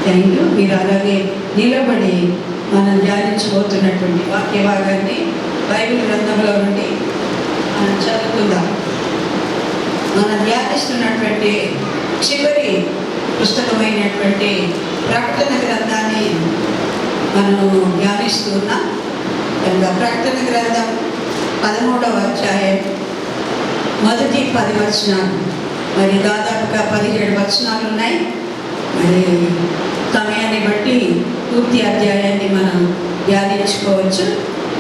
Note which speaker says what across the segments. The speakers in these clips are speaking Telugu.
Speaker 1: Thank you. మీరు అలాగే నిలబడి మనం ధ్యానించబోతున్నటువంటి వాక్య భాగాన్ని బైబిల్ గ్రంథంలో నుండి మనం చదువుకుందాం. మనం ధ్యానిస్తున్నటువంటి చివరి పుస్తకమైనటువంటి ప్రకటన గ్రంథాన్ని మనము ధ్యానిస్తూ ఉన్నాం. కనుక ప్రకటన గ్రంథం 13వ అధ్యాయం మొదటి 10 వచనాలు, మరి దాదాపుగా 17 వచనాలు ఉన్నాయి. మరి సమయాన్ని బట్టి పూర్తి అధ్యాయాన్ని మనం ధ్యానించుకోవచ్చు,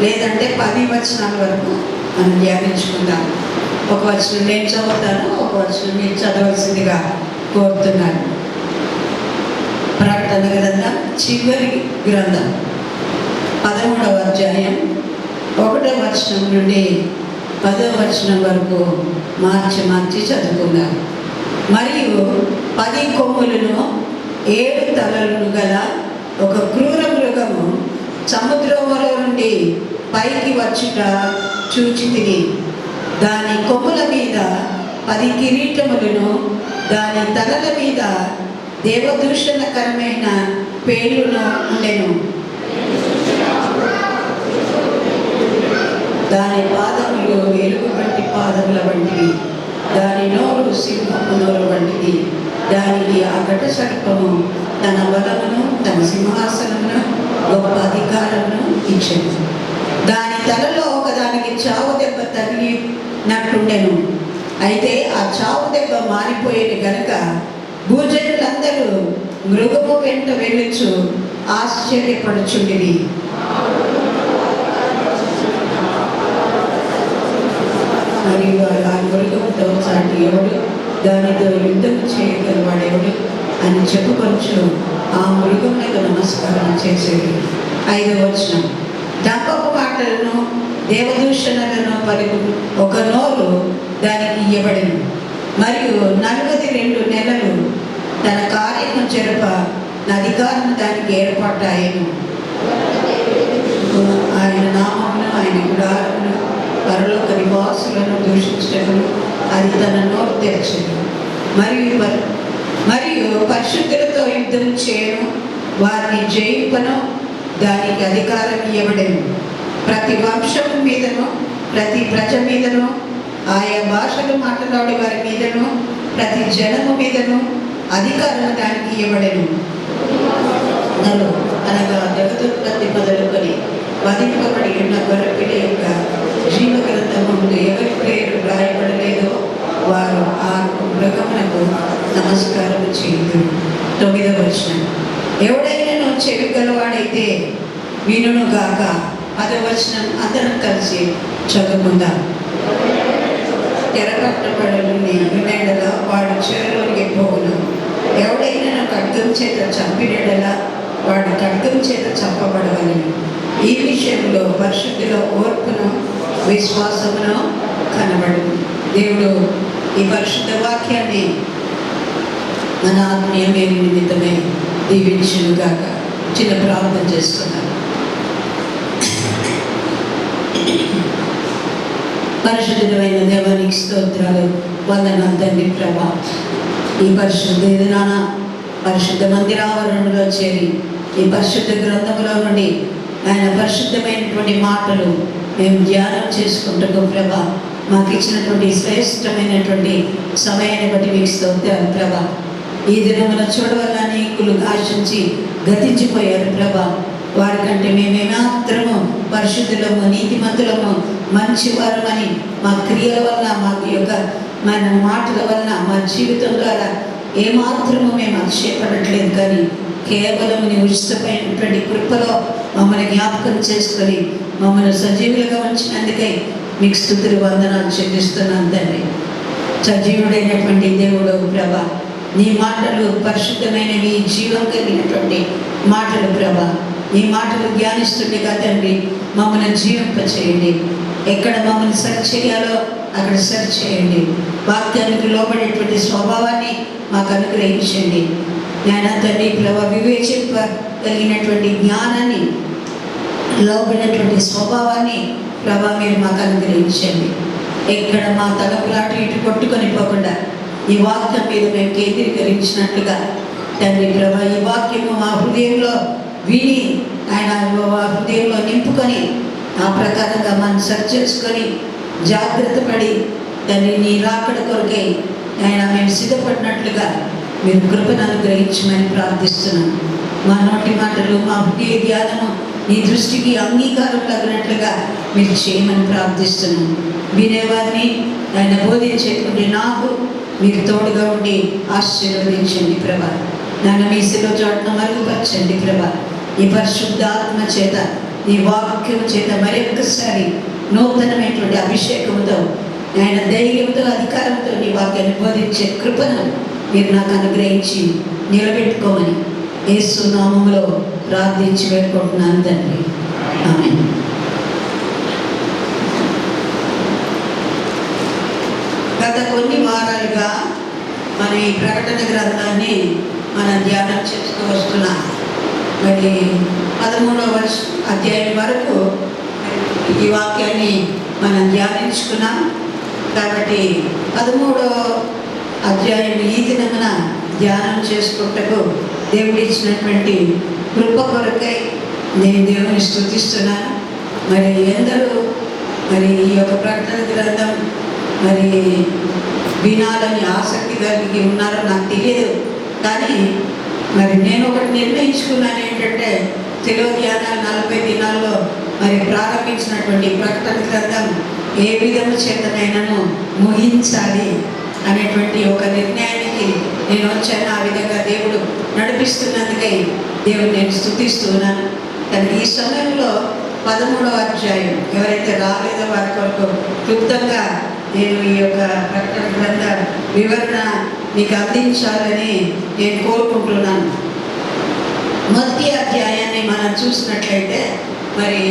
Speaker 1: లేదంటే 10 వచనాల వరకు మనం ధ్యానించుకుందాం. ఒక వచనం నేను చదువుతాను, ఒక వచనం నేను చదవలసిందిగా కోరుతున్నాను. ప్రకటన గ్రంథం చివరి గ్రంథం 13వ అధ్యాయం 1వ వచనం నుండి 10వ వచనం వరకు మార్చి చదువుకున్నాను. మరియు 10 కొమ్ములను 7 తలలను గల ఒక క్రూర మృగము సముద్రములో నుండి పైకి వచ్చుట చూచితిని. దాని కొమ్ముల మీద 10 కిరీటములను, దాని తలల మీద దేవదూషణకరమైన పేర్లను ఉండెను. దాని పాదములు ఎలుగు వంటి పాదముల వంటివి, దాని నోరు సింహపు నోరు వంటిది. దానికి ఆ ఘట సర్పము తన బలమును, తన సింహాసనమును, గొప్ప అధికారమును ఇచ్చెను. దాని తలలో ఒకదానికి చావు దెబ్బ తగిలినట్టుండెను. అయితే ఆ చావు దెబ్బ మారిపోయేది గనుక భూజనులందరూ మృగము వెంట వెళ్ళుచు ఆశ్చర్యపడుచుండిరి. మరియు ఆ మృగముతో సాటి ఎవడు, దానితో యుద్ధం చేయగలవాడెవడు అని చెప్పుకొచ్చు ఆ మృగములకు నమస్కారం చేసేది. 5వ వచనం. దంపపు మాటలను, దేవదూషణలను పలుకు ఒక నోరు దానికి ఇవ్వబడెను. మరియు 42 నెలలు తన కార్యము జరప అధికారం దానికి ఏర్పాటాయను. ఆయన నామమును, ఆయన గుడారమును, పరలోక నివాసులను దూషించటను అది తన నోరు తెరచను. మరియు పరిశుద్ధులతో యుద్ధం చేయను, వారిని జయింపను దానికి అధికారం ఇవ్వబడెను. ప్రతి వంశము మీదను, ప్రతి ప్రజ మీదను, ఆయా భాషలు మాట్లాడే వారి మీదను, ప్రతి జనము మీదను అధికారం దానికి ఇవ్వబడెను. అనగా జగదుత్పత్తి మొదలుకొని వధింపబడి ఉన్న గొర్రెపిల్ల యొక్క జీవ గ్రంథము ముందు ఎవరి పేరు రాయబడలేదో వారు ఆ మృగమునకు నమస్కారం చేయుదురు. 9వ వచనం. ఎవడైనా చెవి గలవాడైతే వినును గాక. 10వ వచనం అందరం కలిసి చదువుకుందాం. తెరపట్టబడని వినడలా వాడు చెరలోనికి పోవును. ఎవడైనా ఖడ్గం చేత చంపినడలా వాడు ఖడ్గం చేత చంపబడవలను. ఈ విషయంలో పరిశుద్ధిలో ఓర్పును, విశ్వాసమును కనబడు. దేవుడు ఈ పరిశుద్ధ వాక్యాన్ని మన ఆత్మీయ మేలు నిమిత్తమై దీవించుగాక. చిన్న ప్రార్థన చేస్తున్నాను. పరిశుద్ధమైన దేవానికి స్తోత్రాలు, వందనాలు తండ్రి. ప్రభా, ఈ పరిశుద్ధ దినాన పరిశుద్ధ మందిరావరణలో చేరి ఈ పరిశుద్ధ గ్రంథంలో నుండి ఆయన పరిశుద్ధమైనటువంటి మాటలు మేము ధ్యానం చేసుకుంటూ ప్రభా, మాకు ఇచ్చినటువంటి శ్రేష్టమైనటువంటి సమయాన్ని బట్టి మీకు స్తోత్రాలు ప్రభా. ఈ దినమున చూడవల్ల అనేకులు ఆశించి గతించిపోయారు ప్రభా. వారికంటే మేమేమాత్రము పరిశుద్ధులము, నీతిమంతులము, మంచివారమని మా క్రియల వలన, మా యొక్క మన మాటల వలన, మా జీవితం ద్వారా ఏమాత్రము మేము అతిశయపడట్లేదు. కానీ కేవలం నీ ఉచితమైనటువంటి కృపలో మమ్మల్ని జ్ఞాపకం చేసుకొని మమ్మల్ని సజీవులుగా ఉంచినందుకై మీకు స్తుతులు, వందనాలు చెల్లిస్తున్నాను తండ్రి. సజీవుడైనటువంటి దేవుడు ప్రభా, నీ మాటలు పరిశుద్ధమైనవి, జీవం కలిగినటువంటి మాటలు ప్రభా. నీ మాటలు ధ్యానిస్తుండగా తండ్రి మమ్మల్ని జీవింపచేయండి. ఎక్కడ మమ్మల్ని సెర్చ్ చేయాలో అక్కడ సెర్చ్ చేయండి. వాక్యానికి లోబడేటువంటి స్వభావాన్ని మాకు అనుగ్రహించండి. జ్ఞాన తండ్రి ప్రభా, వివేచింపగలిగినటువంటి జ్ఞానాన్ని, లోబడినటువంటి స్వభావాన్ని ప్రభా మీరు మాకు అనుగ్రహించండి. ఎక్కడ మా తలపులాటు ఇటు కొట్టుకొని పోకుండా ఈ వాక్యం మీద మేము కేంద్రీకరించినట్లుగా తండ్రి ప్రభా, ఈ వాక్యము మా హృదయంలో విని ఆయన మా హృదయంలో నింపుకొని ఆ ప్రకారంగా మనం సరి చేసుకొని జాగ్రత్త పడి తండ్రి నీ రాకడ కొరకై ఆయన మేము సిద్ధపడినట్లుగా మీరు కృపను అనుగ్రహించమని ప్రార్థిస్తున్నాం. మా నోటి మాటలు, మా హృదయ ధ్యానము నీ దృష్టికి అంగీకారం తగినట్లుగా మీరు చేయమని ప్రార్థిస్తున్నాం. వినేవారిని ఆయన బోధించేటువంటి నాకు మీరు తోడుగా ఉండి ఆశీర్వదించండి ప్రభా. నన్ను మీ శిలో చోట్ల మరుగుపరచండి ప్రభా. ఈ పరిశుద్ధాత్మ చేత, నీ వాక్యం చేత మరొకసారి నూతనమైనటువంటి అభిషేకంతో, ఆయన ధైర్యంతో, అధికారంతో నీ వాక్యాన్ని బోధించే కృపను మీరు నాకు అనుగ్రహించి నిలబెట్టుకోమని యేసు నామములో ప్రార్థించి వేడుకుంటున్నాను తండ్రి. ఆమేన్. గత కొన్ని వారాలుగా మన ఈ ప్రకటన గ్రంథాన్ని మనం ధ్యానం చేస్తూ వస్తున్నాం. మరి 13వ అధ్యాయం వరకు ఈ వాక్యాన్ని మనం ధ్యానించుకున్నాం. కాబట్టి 13వ అధ్యాయం ఈ దినమున ధ్యానం చేసుకుంటకు దేవుడు ఇచ్చినటువంటి కృప కొరకై నేను దేవుని స్తుతిస్తున్నాను. మరి ఎందరూ మరి ఈ యొక్క ప్రకటన గ్రంథం మరి వినాలని ఆసక్తి కలిగి ఉన్నారో నాకు తెలియదు. కానీ మరి నేను ఒకటి నిర్ణయించుకున్నాను, ఏంటంటే తెలుగు ధ్యానాలు 40 దినాల్లో మరి ప్రారంభించినటువంటి ప్రకటన గ్రంథం ఏ విధము చేతనైనాను ముగించాలి అనేటువంటి ఒక నిర్ణయానికి నేను వచ్చాను. ఆ విధంగా దేవుడు నడిపిస్తున్నందుకై దేవుడు నేను స్తుతిస్తున్నాను. కానీ ఈ సమయంలో 13వ అధ్యాయం ఎవరైతే రాలేదో వారి కొరకు క్లుప్తంగా నేను ఈ యొక్క ప్రకటన గ్రంథ వివరణ మీకు అందించాలని నేను కోరుకుంటున్నాను. మొదటి అధ్యాయాన్ని మనం చూసినట్లయితే మరి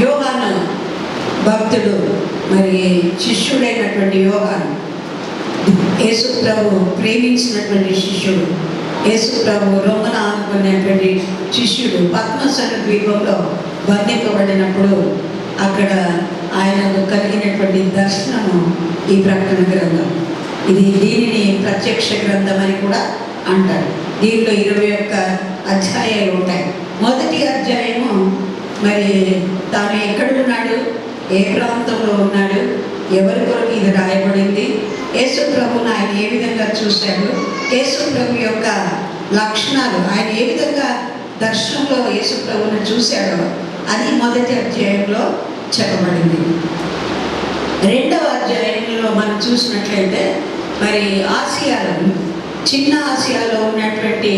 Speaker 1: యోహాను భక్తుడు, మరి శిష్యుడైనటువంటి యోహాను, యేసు ప్రభు ప్రేమించినటువంటి శిష్యుడు, యేసు ప్రభు రొమ్మన అనుకునేటువంటి శిష్యుడు పద్మసన ద్వీపంలో బంధింపబడినప్పుడు అక్కడ ఆయనకు కలిగినటువంటి దర్శనము ఈ ప్రకటన గ్రంథం. దీనిని ప్రత్యక్ష గ్రంథం అని కూడా అంటారు. దీంట్లో 21 అధ్యాయాలు ఉంటాయి. మొదటి అధ్యాయము మరి తాను ఎక్కడున్నాడు, ఏ ప్రాంతంలో ఉన్నాడు, ఎవరి కొరకు ఇది రాయబడింది, యేసు ప్రభువును ఆయన ఏ విధంగా చూశాడు, యేసు ప్రభు యొక్క లక్షణాలు, ఆయన ఏ విధంగా దర్శనంలో యేసు ప్రభువును చూశాడో అది మొదటి అధ్యాయంలో చెప్పబడింది. రెండవ అధ్యాయంలో మనం చూసినట్లయితే మరి ఆసియాలో, చిన్న ఆసియాలో ఉన్నటువంటి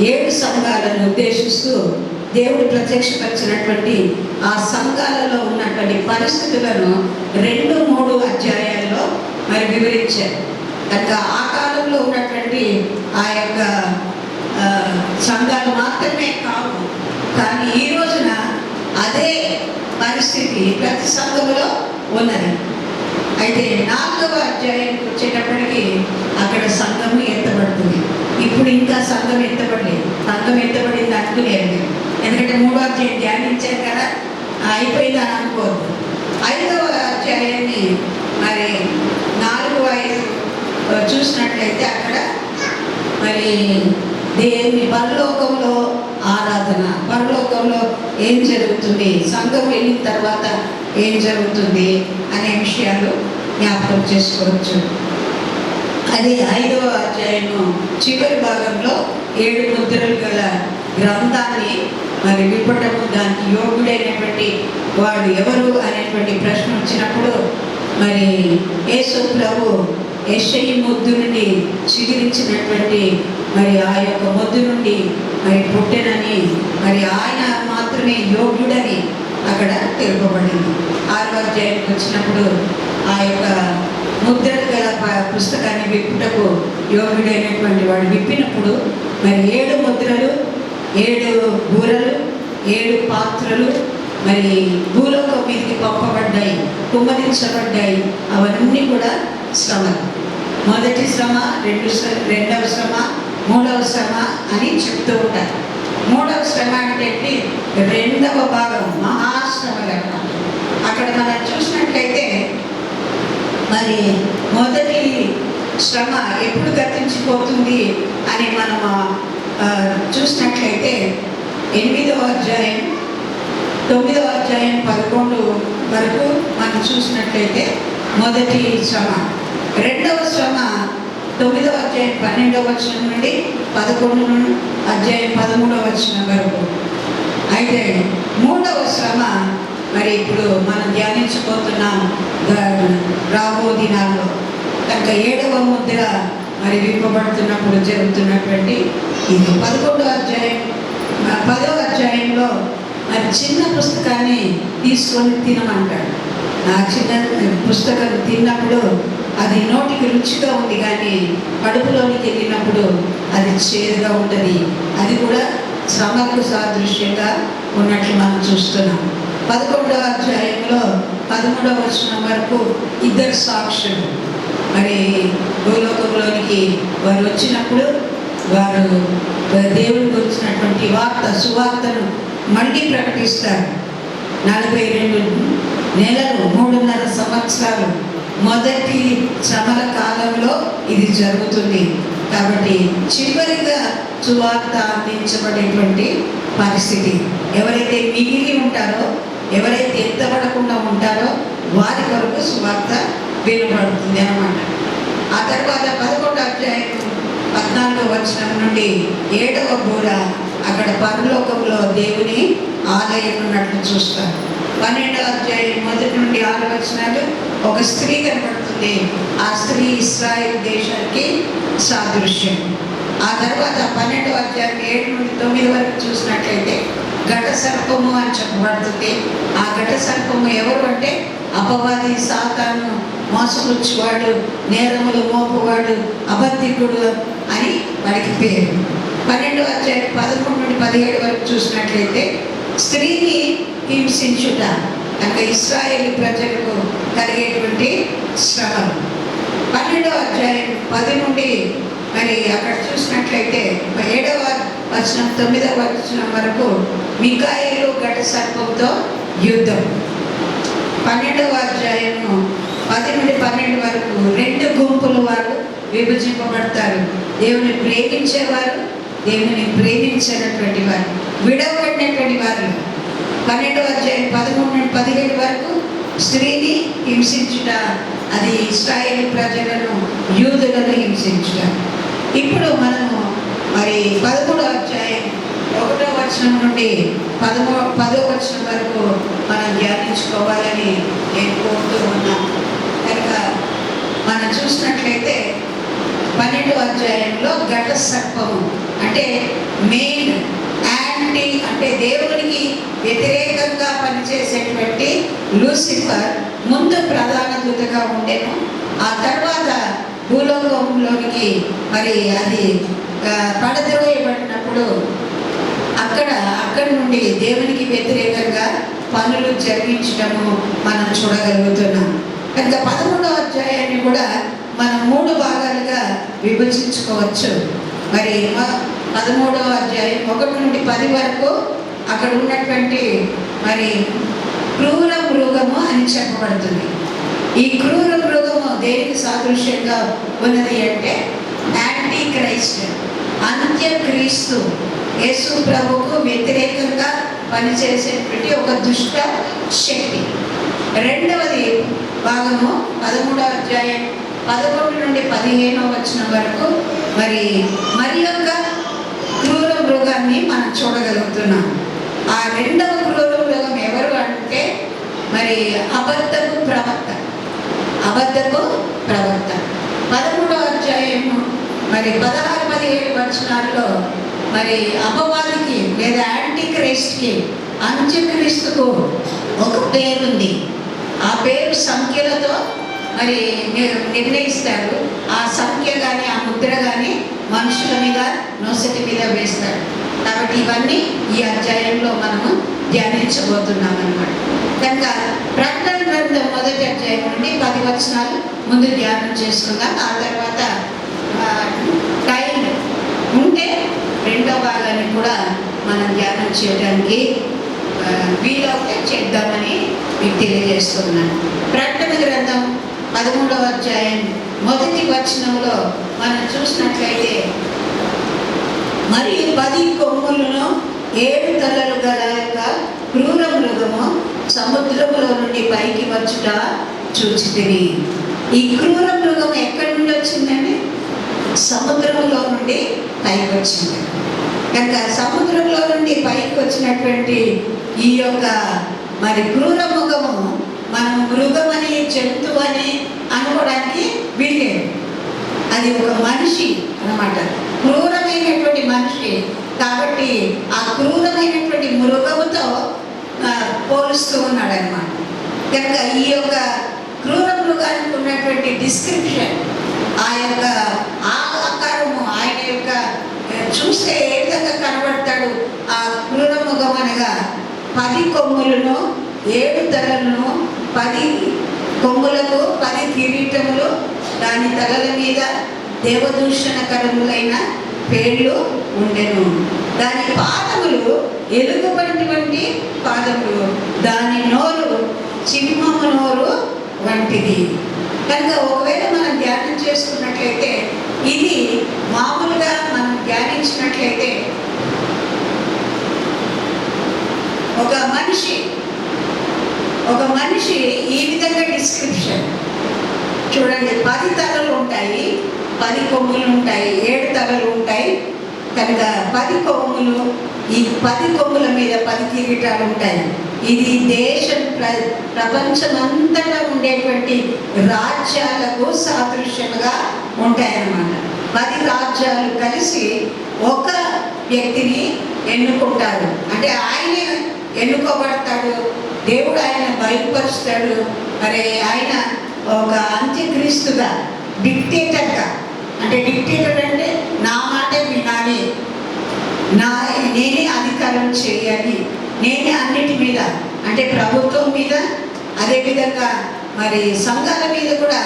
Speaker 1: 7 సంఘాలను ఉద్దేశిస్తూ దేవుడు ప్రత్యక్షపరిచినటువంటి ఆ సంఘాలలో ఉన్నటువంటి పరిస్థితులను 2-3 అధ్యాయాల్లో మరి వివరించారు. కనుక ఆ కాలంలో ఉన్నటువంటి ఆ యొక్క సంఘాలు మాత్రమే కావు, కానీ ఈ రోజున అదే పరిస్థితి ప్రతి సంఘంలో ఉన్నది. అయితే 4వ అధ్యాయానికి వచ్చేటప్పటికి అక్కడ సంఘము ఎత్తబడుతుంది. ఇప్పుడు ఇంకా సంఘం ఎత్తబడలేదు. సంఘం ఎత్తబడింది అనుకునేది, ఎందుకంటే 3వ అధ్యాయం ధ్యానించారు కదా, అయిపోయిందని అనుకోవద్దు. 5వ అధ్యాయాన్ని మరి 4-5 చూసినట్లయితే అక్కడ మరి దేవుని పరలోకంలో ఆరాధన, పరలోకంలో ఏం జరుగుతుంది, సంఘం వెళ్ళిన తర్వాత ఏం జరుగుతుంది అనే విషయాలు జ్ఞాపకం చేసుకోవచ్చు. అది 5వ అధ్యాయము చివరి భాగంలో 7 ముద్రలు గల గ్రంథాన్ని మరి విప్పటము, దానికి యోగ్యుడైనటువంటి వాడు ఎవరు అనేటువంటి ప్రశ్న వచ్చినప్పుడు మరి యేసు ప్రభు యెషయి మొద్దు నుండి చిగురించినటువంటి మరి ఆ యొక్క మొద్దు నుండి మరి పుట్టెనని, మరి ఆయన మాత్రమే యోగ్యుడని అక్కడ తెలుపబడింది. 6వ అధ్యాయానికి వచ్చినప్పుడు ఆ యొక్క ముద్రలు గల పుస్తకాన్ని విప్పుటకు యోగ్యుడైనటువంటి వాడు విప్పినప్పుడు మరి 7 ముద్రలు, 7 బూరలు, 7 పాత్రలు మరి భూలోకం మీదకి పంపబడ్డాయి, కుమ్మరించబడ్డాయి. అవన్నీ కూడా శ్రమలు. మొదటి శ్రమ, రెండవ శ్రమ, 3వ శ్రమ అని చెప్తూ ఉంటారు. 3వ శ్రమ అంటే 2వ భాగం మహాశ్రమలు అన్నమాట. అక్కడ మనం చూసినట్లయితే మరి మొదటి శ్రమ ఎప్పుడు గతించిపోతుంది అని మనం చూసినట్లయితే 8వ అధ్యాయం 9వ అధ్యాయం 11 వరకు మనం చూసినట్లయితే మొదటి శ్రమ, రెండవ శ్రమ 9వ అధ్యాయం 12వ వచనం నుండి 11వ అధ్యాయం 13వ వచనం వరకు. అయితే మూడవ శ్రమ మరి ఇప్పుడు మనం ధ్యానించబోతున్నాం రాబో దినాల్లో. కనుక 7వ ముద్ర మరి విప్పబడుతున్నప్పుడు జరుగుతున్నటువంటి ఇది 11వ అధ్యాయం 10వ అధ్యాయంలో మరి చిన్న పుస్తకాన్ని తీసుకొని తినమంటాడు. ఆ చిన్న పుస్తకం తిన్నప్పుడు అది నోటికి రుచిగా ఉంది, కానీ కడుపులోనికి వెళ్ళినప్పుడు అది చేదుగా ఉంటుంది. అది కూడా శ్రమకు సాదృశ్యంగా ఉన్నట్లు మనం చూస్తున్నాం. 11వ అధ్యాయంలో 13వ వచనం వరకు ఇద్దరు సాక్షులు మరి భూలోకంలోనికి వారు వచ్చినప్పుడు వారు దేవుని గురించినటువంటి సువార్తను మళ్ళీ ప్రకటిస్తారు. 42 నెలలు 3.5 సంవత్సరాలు మొదటి శ్రమల కాలంలో ఇది జరుగుతుంది. కాబట్టి చివరిగా సువార్త అందించబడేటువంటి పరిస్థితి. ఎవరైతే మిగిలి ఉంటారో, ఎవరైతే ఎత్తబడకుండా ఉంటారో వారి కొరకు సువార్త వినబడుతుంది అన్నమాట. ఆ తర్వాత 11వ అధ్యాయం 14వ వచనం నుండి 7వ బూర అక్కడ పరలోకంలో దేవుని ఆలయం ఉన్నట్లు చూస్తారు. 12వ అధ్యాయం 1 నుండి 6 వచనాలు ఒక స్త్రీ కనబడుతుంది. ఆ స్త్రీ ఇశ్రాయేలు దేశానికి సాదృశ్యం. ఆ తర్వాత 12వ అధ్యాయం 7 నుండి 9 వరకు చూసినట్లయితే ఘట సర్పము అని చెప్పబడుతుంది. ఆ ఘట సర్పము ఎవరు అంటే అపవాది, సాతాను, మోసపుచ్చువాడు, నేరములు మోపువాడు, అబద్ధికుడు అని వాడికి పేరు. 12వ అధ్యాయం 13 నుండి 17 వరకు చూసినట్లయితే స్త్రీని హింసించుట కనుక ఇశ్రాయేలు ప్రజలకు కలిగేటువంటి శ్రమలు. 12వ అధ్యాయం 10 నుండి మరి అక్కడ చూసినట్లయితే 7వ వచనం 9వ వచనం వరకు మికాయేలు ఘట సర్పంతో యుద్ధం. 12వ అధ్యాయము 10 నుండి 12 వరకు 2 గుంపులు వారు విభజింపబడతారు. దేవుని ప్రేమించేవారు, దేవుని ప్రేమించినటువంటి వారు, విడవబడినటువంటి వారు. 12వ అధ్యాయం 13 నుండి 17 వరకు స్త్రీని హింసించుట, అది ఇశ్రాయేలు ప్రజలను, యూదులను హింసించుట. ఇప్పుడు మనము మరి 13వ అధ్యాయం 1వ వచనం నుండి 10వ వచనం వరకు మనం ధ్యానించుకోవాలని నేను కోరుతూ ఉన్నాను. కనుక మనం చూసినట్లయితే 12వ అధ్యాయంలో ఘట సర్పము అంటే మెయిన్ యాంటీ, అంటే దేవునికి వ్యతిరేకంగా పనిచేసేటువంటి లూసిఫర్ ముందు ప్రధాన దూతగా ఉండేను. ఆ తర్వాత భూలోకంలోనికి మరి అది పడద్రోయబడినప్పుడు అక్కడి నుండి దేవునికి వ్యతిరేకంగా పనులు జరిగించడము మనం చూడగలుగుతున్నాం. కనుక 13వ అధ్యాయాన్ని కూడా మనం 3 భాగాలుగా విభజించుకోవచ్చు. మరి 13వ అధ్యాయం 1 నుండి 10 వరకు అక్కడ ఉన్నటువంటి మరి క్రూర మృగము అని చెప్పబడుతుంది. ఈ క్రూర మృగము దేనికి సాదృశ్యంగా ఉన్నది అంటే యాంటీ క్రైస్ట్, అంత్యక్రీస్తు, యేసు ప్రభువుకు వ్యతిరేకంగా పనిచేసేటువంటి ఒక దుష్ట శక్తి. రెండవది భాగము 13వ అధ్యాయం 11 నుండి 15వ వచనం వరకు మరి యొక్క క్రూర మృగాన్ని మనం చూడగలుగుతున్నాం. ఆ రెండవ క్రూర మృగం ఎవరు అంటే మరి అబద్ధపు ప్రవక్త. 13వ అధ్యాయము మరి 16-17 వచనాల్లో మరి అపవాదికి లేదా యాంటీ క్రైస్ట్కి, అంత్యక్రీస్తుకు ఒక పేరుంది. ఆ పేరు సంఖ్యలతో మరి నిర్ణయిస్తాడు. ఆ సంఖ్య కానీ ఆ ముద్ర కానీ మనుషుల మీద, నొసటి మీద వేస్తాడు. కాబట్టి ఇవన్నీ ఈ అధ్యాయంలో మనము ధ్యానించబోతున్నాం అన్నమాట. కనుక ప్రకటన గ్రంథం 1వ అధ్యాయం నుండి 10 వచనాలు ముందు ధ్యానం చేసుకుందాం. ఆ తర్వాత టైం ఉంటే 2వ భాగాన్ని కూడా మనం ధ్యానం చేయడానికి వీలవుతే చేద్దామని మీకు తెలియజేస్తున్నాను. ప్రకటన గ్రంథం 13వ అధ్యాయం మొదటి వచనంలో మనం చూసినట్లయితే, మరియు 10 కొమ్ములను 7 తలలు గల యొక్క క్రూర మృగము సముద్రములో నుండి పైకి వచ్చుట చూచితిని. ఈ క్రూర మృగం ఎక్కడి నుండి వచ్చిందండి? సముద్రంలో నుండి పైకి వచ్చింది. కనుక సముద్రంలో నుండి పైకి వచ్చినటువంటి ఈ యొక్క మరి క్రూర మృగము మనం మృగమని, జంతువు అని అనుకోవడానికి వీలేదు. అది ఒక మనిషి అన్నమాట, క్రూరమైనటువంటి మనిషి. కాబట్టి ఆ క్రూరమైనటువంటి మృగముతో పోలుస్తూ ఉన్నాడు అన్నమాట. కనుక ఈ యొక్క క్రూర మృగానికి ఉన్నటువంటి డిస్క్రిప్షన్, ఆ యొక్క ఆకారము, ఆయన యొక్క చూస్తే ఏ విధంగా కనబడతాడు ఆ క్రూర మృగం అనగా 10 కొమ్ములను 7 తలలను, 10 కొమ్ములకు 10 కిరీటములు, దాని తలల మీద దేవదూషణకరములైన పేర్లు ఉండెను. దాని పాదములు ఎలుగుబంటి పాదములు, దాని నోరు సింహము నోరు వంటిది. కనుక ఒకవేళ మనం ధ్యానం చేసుకున్నట్లయితే, ఇది మామూలుగా మనం ధ్యానించినట్లయితే ఒక మనిషి ఈ విధంగా డిస్క్రిప్షన్ చూడండి. 10 తలలు ఉంటాయి, 10 కొమ్ములు ఉంటాయి, 7 తలలు ఉంటాయి. కనుక 10 కొమ్ములు, ఈ 10 కొమ్ముల మీద 10 కిరీటాలు ఉంటాయి. ఇది ప్రపంచమంతటా ఉండేటువంటి రాజ్యాలకు సాదృశ్యంగా ఉంటాయన్నమాట. 10 రాజ్యాలు కలిసి ఒక వ్యక్తిని ఎన్నుకుంటారు. అంటే ఆయనే ఎన్నుకోబడతాడు, దేవుడు ఆయన బయలుపరుస్తాడు. మరి ఆయన ఒక అంత్యక్రీస్తుగా, డిక్టేటర్గా, అంటే డిక్టేటర్ అంటే నా మాటే వినాలి, నేనే అధికారం చేయాలి, నేనే అన్నిటి మీద, అంటే ప్రభుత్వం మీద, అదేవిధంగా మరి సంఘాల మీద కూడా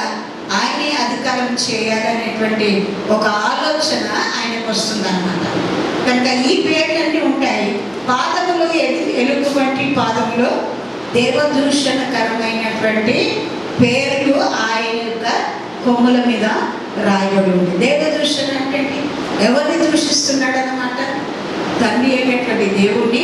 Speaker 1: ఆయనే అధికారం చేయాలనేటువంటి ఒక ఆలోచన ఆయనకు వస్తుందన్నమాట. కనుక ఈ పేర్లన్నీ ఉంటాయి. పాదములు ఎలుగుబంటి పాదములు దేవదూషణకరమైనటువంటి పేర్లు ఆయన యొక్క కొమ్ముల మీద రాయబడి ఉంది. దేవదూషణ అంటే ఎవరిని దూషిస్తున్నాడు అన్నమాట? తండ్రి అయినటువంటి దేవుణ్ణి,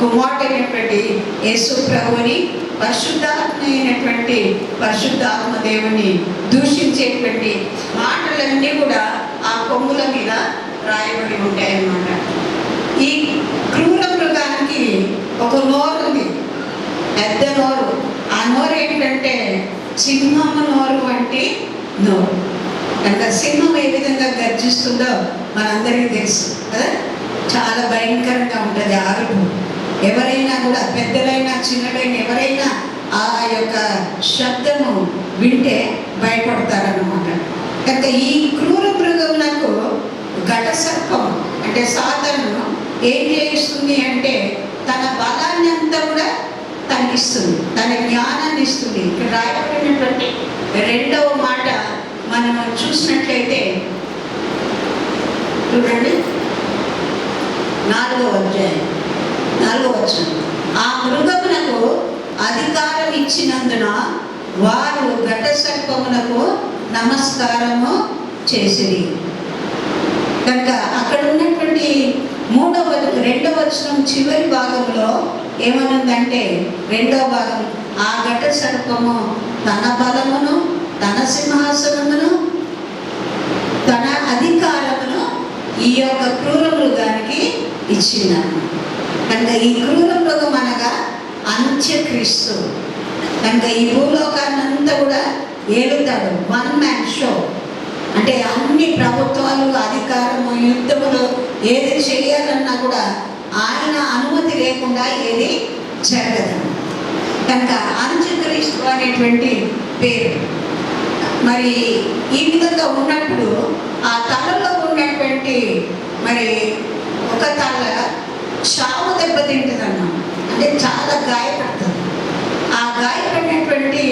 Speaker 1: కుమారుడు అయినటువంటి యేసు ప్రభుని, పరిశుద్ధాత్మ అయినటువంటి పరిశుద్ధాత్మ దేవుని దూషించేటువంటి మాటలన్నీ కూడా ఆ కొమ్ముల మీద రాయబడి ఉంటాయన్నమాట. ఈ క్రూర మృగానికి ఒక నోరు ఉంది, పెద్ద నోరు. ఆ నోరు ఏంటంటే సింహము నోరు వంటి నోరు. కనుక సింహం ఏ విధంగా గర్జిస్తుందో మనందరికీ తెలుసు కదా. చాలా భయంకరంగా ఉంటుంది అరుపు. ఎవరైనా కూడా, పెద్దలైనా చిన్నలైనా, ఎవరైనా ఆ యొక్క శబ్దము వింటే భయపడతారన్నమాట. కనుక ఈ క్రూర మృగమునకు ఘట సర్పం అంటే సాతాను ఏం చేయిస్తుంది అంటే తన బలాన్ని అంతా కూడా తనకిస్తుంది, తన జ్ఞానాన్ని ఇస్తుంది. ఇక్కడ రాయబడినటువంటి 2వ మాట మనం చూసినట్లయితే చూడండి, 4వ అధ్యాయం 4వ వచనం. ఆ మృగమునకు అధికారం ఇచ్చినందున వారు ఘట సర్పమునకు నమస్కారము చేసిరి. కనుక అక్కడ ఉన్నటువంటి 2వ వచనం చివరి భాగంలో ఏమనుందంటే, 2వ భాగం, ఆ ఘట సర్పము తన బలమును, తన సింహాసనమును, తన అధికారమును ఈ యొక్క క్రూర మృగానికి ఇచ్చిందన్నమాట. కనుక ఈ క్రూర మృగం అనగా అంత్యక్రీస్తు. కనుక ఈ భూలోకాన్ని అంతా కూడా ఏలుతాడు. 1 మ్యాన్ షో. అంటే అన్ని ప్రభుత్వాలు, అధికారము, యుద్ధములు ఏది చేయాలన్నా కూడా ఆయన అనుమతి లేకుండా ఏది జరగదు. కనుక అంత్యక్రీస్తు అనేటువంటి పేరు. మరి ఈ విధంగా ఉన్నప్పుడు ఆ తలలో ఉన్నటువంటి మరి ఒక తల చావు దెబ్బతింటుందన్నా, అంటే చాలా గాయపడుతుంది. ఆ గాయపడినటువంటి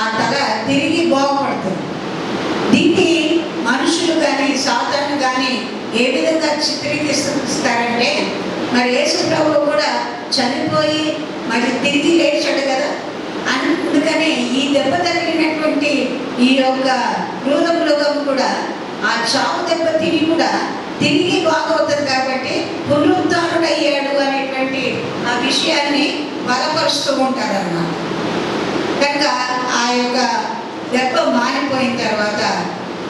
Speaker 1: ఆ తల తిరిగి బాగుపడుతుంది. దీన్ని మనుషులు కానీ సాతాను కానీ ఏ విధంగా చిత్రీకరిస్తారంటే, మరి యేసు ప్రభువు కూడా చనిపోయి మరి తిరిగి లేచాడు కదా. అందుకనే ఈ దెబ్బ తగిలినటువంటి ఈ యొక్క క్రూర మృగము కూడా ఆ చావు దెబ్బ తిని కూడా తిరిగి బాగవుతుంది కాబట్టి పునరుద్ధారుడయ్యాడు అనేటువంటి ఆ విషయాన్ని బలపరుస్తూ ఉంటారన్నమాట. కనుక ఆ యొక్క దెబ్బ మారిపోయిన తర్వాత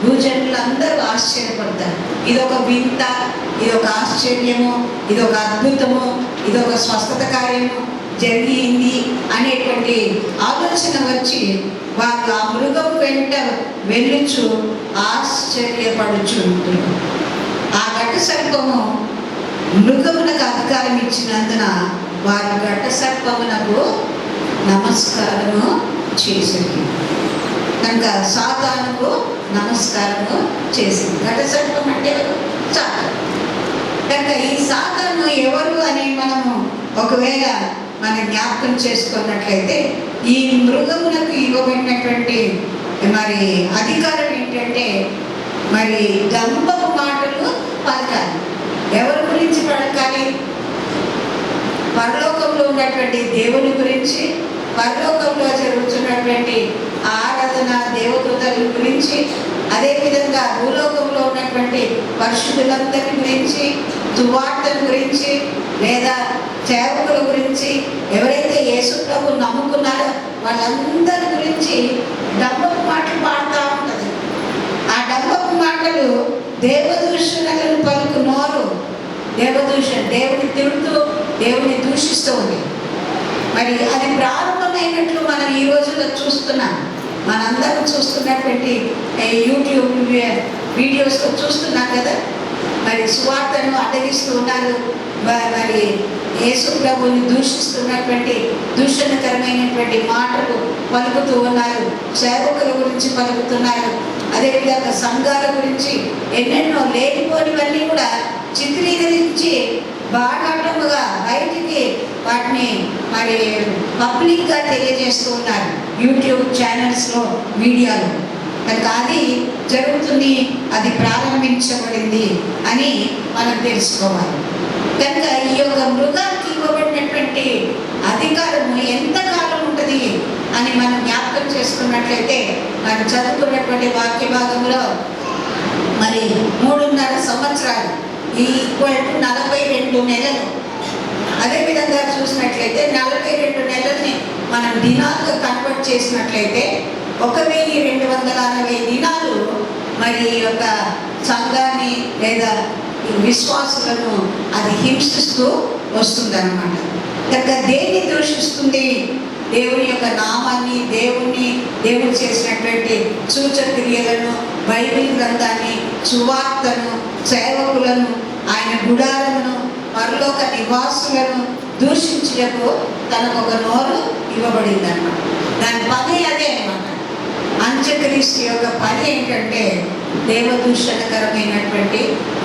Speaker 1: భూజనులందరూ ఆశ్చర్యపడతారు. ఇదొక వింత, ఇదొక ఆశ్చర్యము, ఇదొక అద్భుతము, ఇదొక స్వస్థత కార్యము జరిగింది అనేటువంటి ఆలోచన వచ్చి వారు ఆ మృగం వెంట వెళ్ళుచు ఆశ్చర్యపడుచు ఉంటుంది. ఆ ఘట సర్పము మృగమునకు అధికారం ఇచ్చినందున వారి ఘట సర్పమునకు నమస్కారము చేసింది. కనుక సాతానుకు నమస్కారము చేసింది. ఘట సర్పం అంటే సాతాను. కనుక ఈ సాతాను ఎవరు అని మనము ఒకవేళ మనం జ్ఞాపకం చేసుకున్నట్లయితే ఈ మృగమునకు ఇవ్వబడినటువంటి మరి అధికారం ఏంటంటే మరి డంబపు మాటలు పలకాలి. ఎవరి గురించి పలకాలి? పరలోకంలో ఉన్నటువంటి దేవుని గురించి, పరలోకంలో జరుగుతున్నటువంటి ఆరాధన దేవదూతల గురించి, అదేవిధంగా భూలోకంలో ఉన్నటువంటి పరిశుద్ధులందరి గురించి, సువార్తల గురించి, లేదా సేవకుల గురించి, ఎవరైతే యేసు ప్రభు నమ్ముకున్నారో వాళ్ళందరి గురించి డంబపు మాటలు పాడుతూ ఉంటుంది. ఆ డంబపు మాటలు దేవదూషణలను పలుకు నోరు. దేవదూషణ, దేవుని తిడుతూ దేవుని దూషిస్తూ ఉంది. మరి అది ప్రారంభమైనట్లు మనం ఈ రోజుల్లో చూస్తున్నాం. మనందరం చూస్తున్నటువంటి యూట్యూబ్ వీడియోస్లో చూస్తున్నాం కదా. మరి సువార్తను అడ్డగిస్తూ ఉన్నారు, మరి యేసు ప్రభువుని దూషిస్తున్నటువంటి దూషణకరమైనటువంటి మాటలు పలుకుతూ ఉన్నారు. సేవకుల గురించి పలుకుతున్నారు. అదేవిధంగా సంఘాల గురించి ఎన్నెన్నో లేనిపోనివన్నీ కూడా చిత్రీకరించి బాహాటముగా బయటికి వాటిని మరి పబ్లిక్గా తెలియజేస్తూ ఉన్నారు యూట్యూబ్ ఛానల్స్లో, మీడియాలో. కనుక అది జరుగుతుంది, అది ప్రారంభించబడింది అని మనం తెలుసుకోవాలి. కనుక ఈ యొక్క మృగానికి ఇవ్వబడినటువంటి అధికారము ఎంతకాలం ఉంటుంది అని మనం జ్ఞాపకం చేసుకున్నట్లయితే మనం చదువుకున్నటువంటి వాక్య భాగంలో మరి 3.5 సంవత్సరాలు ఈక్వల్ టు 42 నెలలు. అదేవిధంగా చూసినట్లయితే 42 నెలల్ని మనం దినాలుగా కన్వర్ట్ చేసినట్లయితే 1260 దినాలు మరి యొక్క సంఘాన్ని లేదా విశ్వాసులను అది హింసిస్తూ వస్తుందన్నమాట. కనుక దేన్ని దూషిస్తుంది? దేవుని యొక్క నామాన్ని, దేవుడు చేసినటువంటి సూచక క్రియలను, బైబిల్ గ్రంథాన్ని, సువార్తను, సేవకులను, ఆయన గుడారమును, పరలోక నివాసులను దూషించటకు తనకు ఒక నోరు ఇవ్వబడింది అన్నమాట. దాని పని అదే అన్నమాట. అంత్యక్రీస్తు యొక్క పని ఏంటంటే దేవదూషణకరమైనటువంటి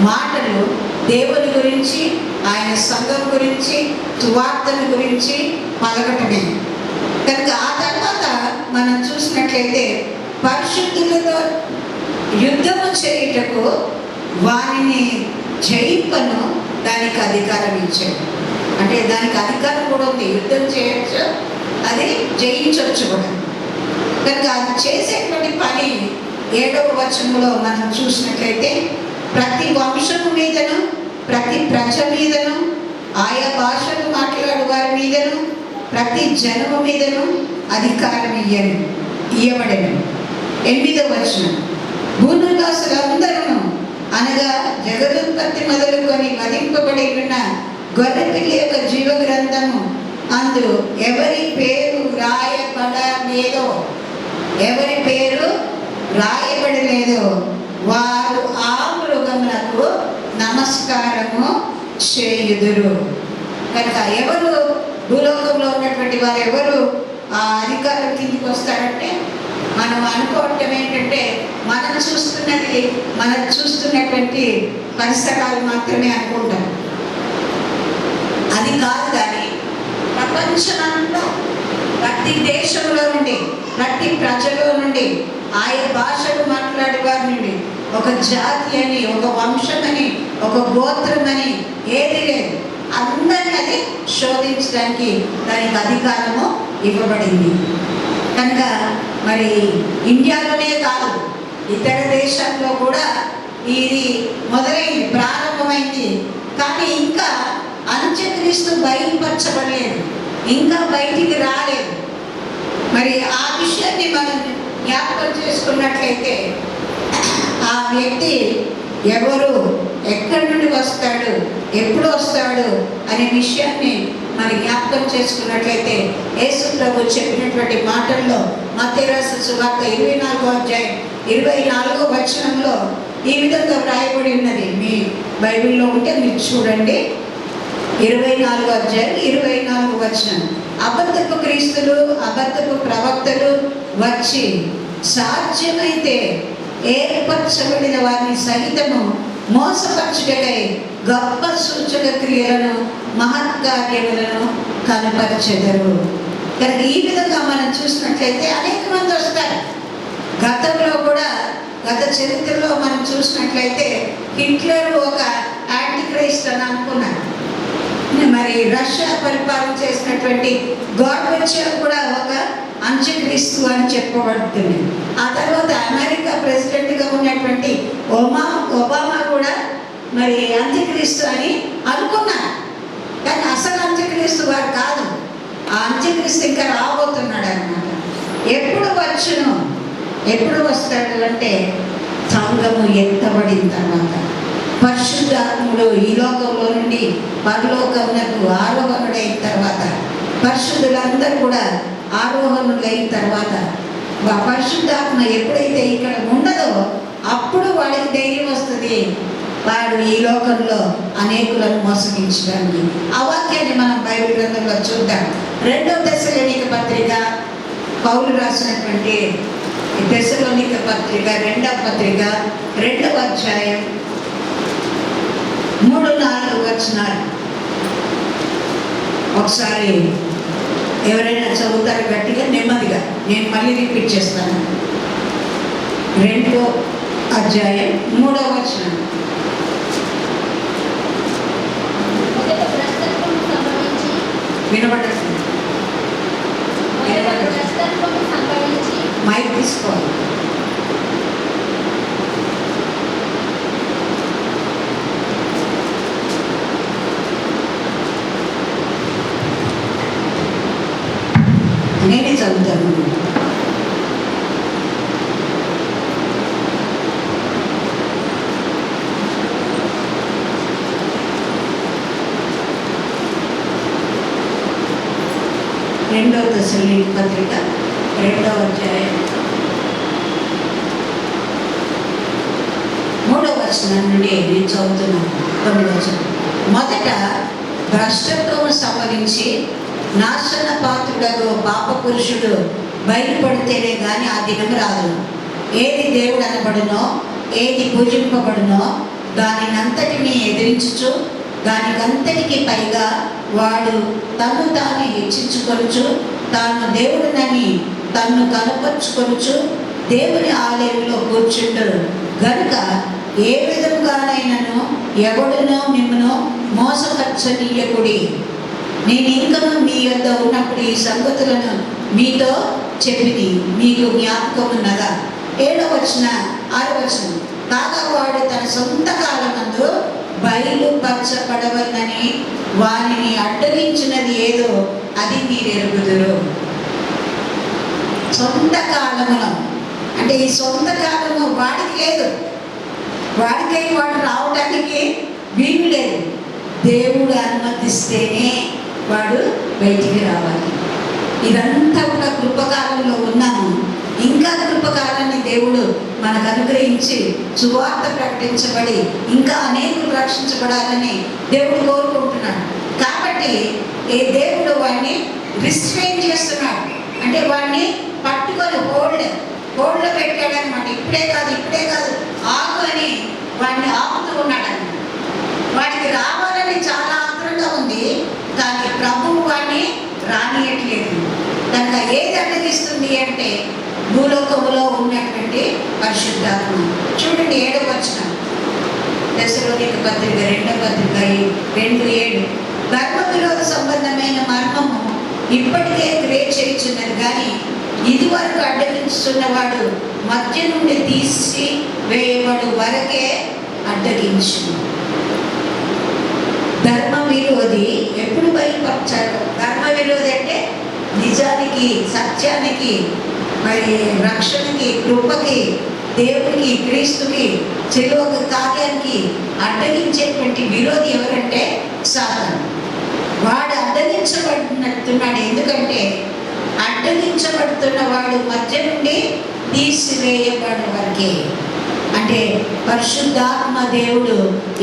Speaker 1: మాటలు దేవుని గురించి, ఆయన సంఘం గురించి, సువార్తల గురించి పలకటమే. కనుక ఆ తర్వాత మనం చూసినట్లయితే పరిశుద్ధులతో యుద్ధము చేయుటకు వారిని జయింపను దానికి అధికారం ఇచ్చాడు. అంటే దానికి అధికారం కూడా ఉంది, యుద్ధం చేయొచ్చు, అది జయించవచ్చు కూడా. కనుక అది చేసేటువంటి పని 7వ వచనంలో మనం చూసినట్లయితే ప్రతి వంశము మీదను, ప్రతి ప్రజ మీదను, ఆయా భాషలు మాట్లాడు వారి మీదను, ప్రతి జనము మీదను అధికారం ఇయ్యబడెను. 8వ వచనం భూనివాసులందరూ అనగా జగదుత్పత్తి మొదలుకొని వధింపబడి ఉన్న గొర్రెపిల్ల యొక్క జీవ గ్రంథము అందు ఎవరి పేరు రాయబడలేదో, ఎవరి పేరు రాయబడలేదో వారు ఆ మృగమునకు నమస్కారము చేయుదురు. కనుక ఎవరు భూలోకంలో ఉన్నటువంటి వారు ఎవరు ఆ అధికారం కిందికి వస్తారంటే మనం అనుకోవటం ఏంటంటే మనం చూస్తున్నటువంటి పరిసరాలు మాత్రమే అనుకుంటాం. అది కాదు. కానీ ప్రపంచమంతా ప్రతి దేశంలో నుండి, ప్రతి ప్రజలో నుండి, ఆయా భాషలు మాట్లాడే వారి నుండి ఒక జాతి అని, ఒక వంశం అని, ఒక గోత్రం అని ఏది లేదు. అందరినీ అది శోధించడానికి దానికి అధికారము ఇవ్వబడింది. కనుక మరి ఇండియాలోనే కాదు, ఇతర దేశాల్లో కూడా ఇది మొదలైంది, ప్రారంభమైంది. కానీ ఇంకా అంత్యక్రీస్తు బయలుపరచబడలేదు, ఇంకా బయటికి రాలేదు. మరి ఆ విషయాన్ని మనం జ్ఞాపకం చేసుకున్నట్లయితే ఆ వ్యక్తి ఎవరు, ఎక్కడి నుండి వస్తాడు, ఎప్పుడు వస్తాడు అనే విషయాన్ని మరి జ్ఞాపకం చేసుకున్నట్లయితే యేసు ప్రభు చెప్పినటువంటి మాటల్లో మత్తయి రాసిన సువార్త 24వ అధ్యాయం 24వ వచనంలో ఈ విధంగా వ్రాయబడి ఉన్నది. మీ బైబిల్లో ఉంటే మీరు చూడండి. 24వ అధ్యాయం 24వ వచనం. అబద్ధపు క్రీస్తులు, అబద్ధపు ప్రవక్తలు వచ్చి సాధ్యమైతే ఏర్పరచబడిన వారిని సహితము మోసపరచుటకై గొప్ప సూచక క్రియలను, మహత్కార్యములను కనపరచెదరు. కనుక ఈ విధంగా మనం చూసినట్లయితే అనేక మంది వస్తారు. గతంలో కూడా, గత చరిత్రలో మనం చూసినట్లయితే హిట్లర్ ఒక యాంటీ క్రైస్ట్ అని అనుకున్నాడు. మరి రష్యా పరిపాలన చేసినటువంటి గోర్బచేవ్ కూడా ఒక అంత్యక్రీస్తు అని చెప్పబడుతుంది. ఆ తర్వాత అమెరికా ప్రెసిడెంట్గా ఉన్నటువంటి ఒబామా కూడా మరి అంత్యక్రీస్తు అని అనుకున్నారు. కానీ అసలు అంత్యక్రీస్తు వారు కాదు. ఆ అంత్యక్రీస్తు ఇంకా రాబోతున్నాడు అన్నమాట. ఎప్పుడు వచ్చును, ఎప్పుడు వస్తాడు అంటే సంఘము ఎత్తబడిన తర్వాత, పరిశుద్ధాత్ముడు ఈ లోకంలో నుండి పరలోకమునకు ఆరోహణుడైన తర్వాత, పరిశుద్ధులందరూ కూడా ఆరోహణులైన తర్వాత, పరిశుద్ధాత్మ ఎప్పుడైతే ఇక్కడ ఉండదో అప్పుడు వాడికి ధైర్యం వస్తుంది, వాడు ఈ లోకంలో అనేకులను మోసగించడానికి. ఆ వాక్యాన్ని మనం బైబిల్ గ్రంథంలో చూద్దాం. 2వ తెస్సలోనిక పత్రిక, పౌలు రాసినటువంటి తెస్సలోనిక పత్రిక 2వ పత్రిక 2వ అధ్యాయం 3-4 వచనాలు ఒకసారి ఎవరైనా చదువుతారు గట్టిగా, నెమ్మదిగా. నేను మళ్ళీ రిపీట్ చేస్తాను. 2వ అధ్యాయం 3వ వచనం. వినబడట్లేదు, మైక్ తీసుకోవాలి. నేనే చదువుతాను. రెండవ తెస్సలోనిక పత్రిక 2వ అధ్యాయం 3వ వచనం నుండి నేను చదువుతున్నాను. 9వ వచనం. మొదట భ్రష్టత్వం సంభవించి నాశన పాత్రుడగు పాప పురుషుడు బయలుపడితేనే కానీ ఆ దినం రాదు. ఏది దేవుడు అనబడునో, ఏది పూజింపబడునో దానినంతటినీ ఎదిరించుచు, దానికంతటికి పైగా వాడు తను తాను హెచ్చించుకొనుచు, తాను దేవుడినని తన్ను కనపరుచుకొనుచు దేవుని ఆలయంలో కూర్చుంటారు గనుక ఏ విధముగానైనను ఎవడునో మిమ్మను మోసపరచనీయకుడి. నేను ఇంకను మీ యొద్ద ఉన్నప్పుడు ఈ సంగతులను మీతో చెప్పింది మీకు జ్ఞాపకం ఉన్నదా. 7వ వచనం 6వ వచనం. కాగా వాడు తన సొంత కాలమందు బయలుపరచబడవలని వారిని అడ్డగించినది ఏదో అది మీరు ఎరుగుదురు. సొంత కాలములో అంటే ఈ సొంత కాలము వాడికి లేదు, వాడికై వాడు రావడానికి వీలు లేదు. దేవుడు అనుమతిస్తేనే వాడు బయటికి రావాలి. ఇదంతా కూడా కృపకాలంలో ఉన్నాము. ఇంకా కృపకాలాన్ని దేవుడు మనకు అనుగ్రహించి సువార్త ప్రకటించబడి ఇంకా అనేకులు రక్షించబడాలని దేవుడు కోరుకుంటున్నాడు. కాబట్టి ఈ దేవుడు వాడిని రిస్ట్రైన్ చేస్తున్నాడు. అంటే వాడిని పట్టుకొని హోల్డ్లో పెట్టాడనమాట. ఇప్పుడే కాదు ఆగు అని వాడిని ఆపుతూ ఉన్నాడన్నమాట. వాడికి రావాలని చాలా ఆత్రంగా ఉంది, కానీ ప్రభువు వాడిని రానియట్లేదు. కనుక ఏది అడ్డగిస్తుంది అంటే భూలోకములో ఉన్నటువంటి పరిశుద్ధాత్మ. చూడండి 7వ వచనం, తెస్సలోనిక పత్రిక 2వ పత్రిక 2:7. ధర్మ విరోధ సంబంధమైన మర్మము ఇప్పటికే క్రియ చేయుచున్నది, కానీ ఇదివరకు అడ్డగించు అడ్డగించుచున్నవాడు మధ్య నుండి తీసి వేయబడు వరకే అడ్డగించు. ధర్మ విరోధి ఎప్పుడు బయలుపరచాడు? ధర్మ విరోధి అంటే నిజానికి, సత్యానికి, మరి రక్షణకి, కృపకి, దేవునికి, క్రీస్తుకి, శిలువ కార్యానికి అడ్డగించేటువంటి విరోధి ఎవరంటే సాతాను. వాడు అడ్డగించబడినట్టున్నాడు. ఎందుకంటే అడ్డగించబడుతున్న వాడు మధ్య నుండి తీసివేయబడిన వరకే. అంటే పరిశుద్ధాత్మ దేవుడు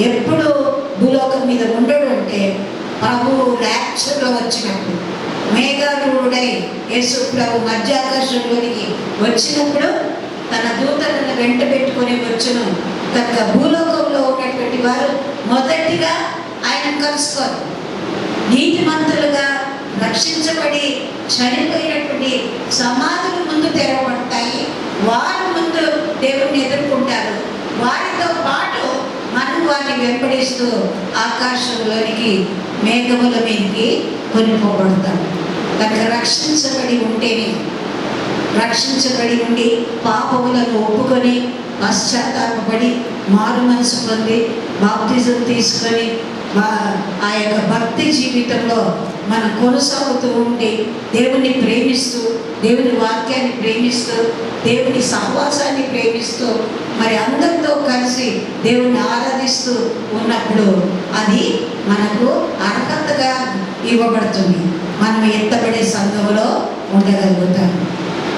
Speaker 1: ఎప్పుడు భూలోకం మీద ఉండడు అంటే ప్రభువు ర్యాప్చర్లో వచ్చినప్పుడు, మేఘారూఢుడై యేసు ప్రభు మధ్యాకాశంలోనికి వచ్చినప్పుడు తన దూతలను వెంట పెట్టుకొని వచ్చును. కనుక భూలోకంలో ఉన్నటువంటి వారు మొదటిగా ఆయన కలుసుకోరు. నీతిమంతులుగా రక్షించబడి చనిపోయినటువంటి సమాధులు ముందు తెరవబడతాయి. వారి ముందు దేవుణ్ణి ఎదుర్కొంటారు. వారితో పాటు మనం వారిని వెంబడిస్తూ ఆకాశంలోనికి, మేఘముల మీదకి కొనిపోబడతాం. కనుక రక్షించబడి ఉంటేనే, రక్షించబడి ఉండి పాపములను ఒప్పుకొని పశ్చాత్తాపడి మారు మనసు పొంది బాప్తిజం తీసుకొని ఆ యొక్క భక్తి జీవితంలో మనం కొనసాగుతూ ఉండి దేవుని ప్రేమిస్తూ, దేవుని వాక్యాన్ని ప్రేమిస్తూ, దేవుని సహవాసాన్ని ప్రేమిస్తూ, మరి అందరితో కలిసి దేవుని ఆరాధిస్తూ ఉన్నప్పుడు అది మనకు అర్హతగా ఇవ్వబడుతుంది. మనం ఎత్తబడే సంఘంలో ఉండగలుగుతాం.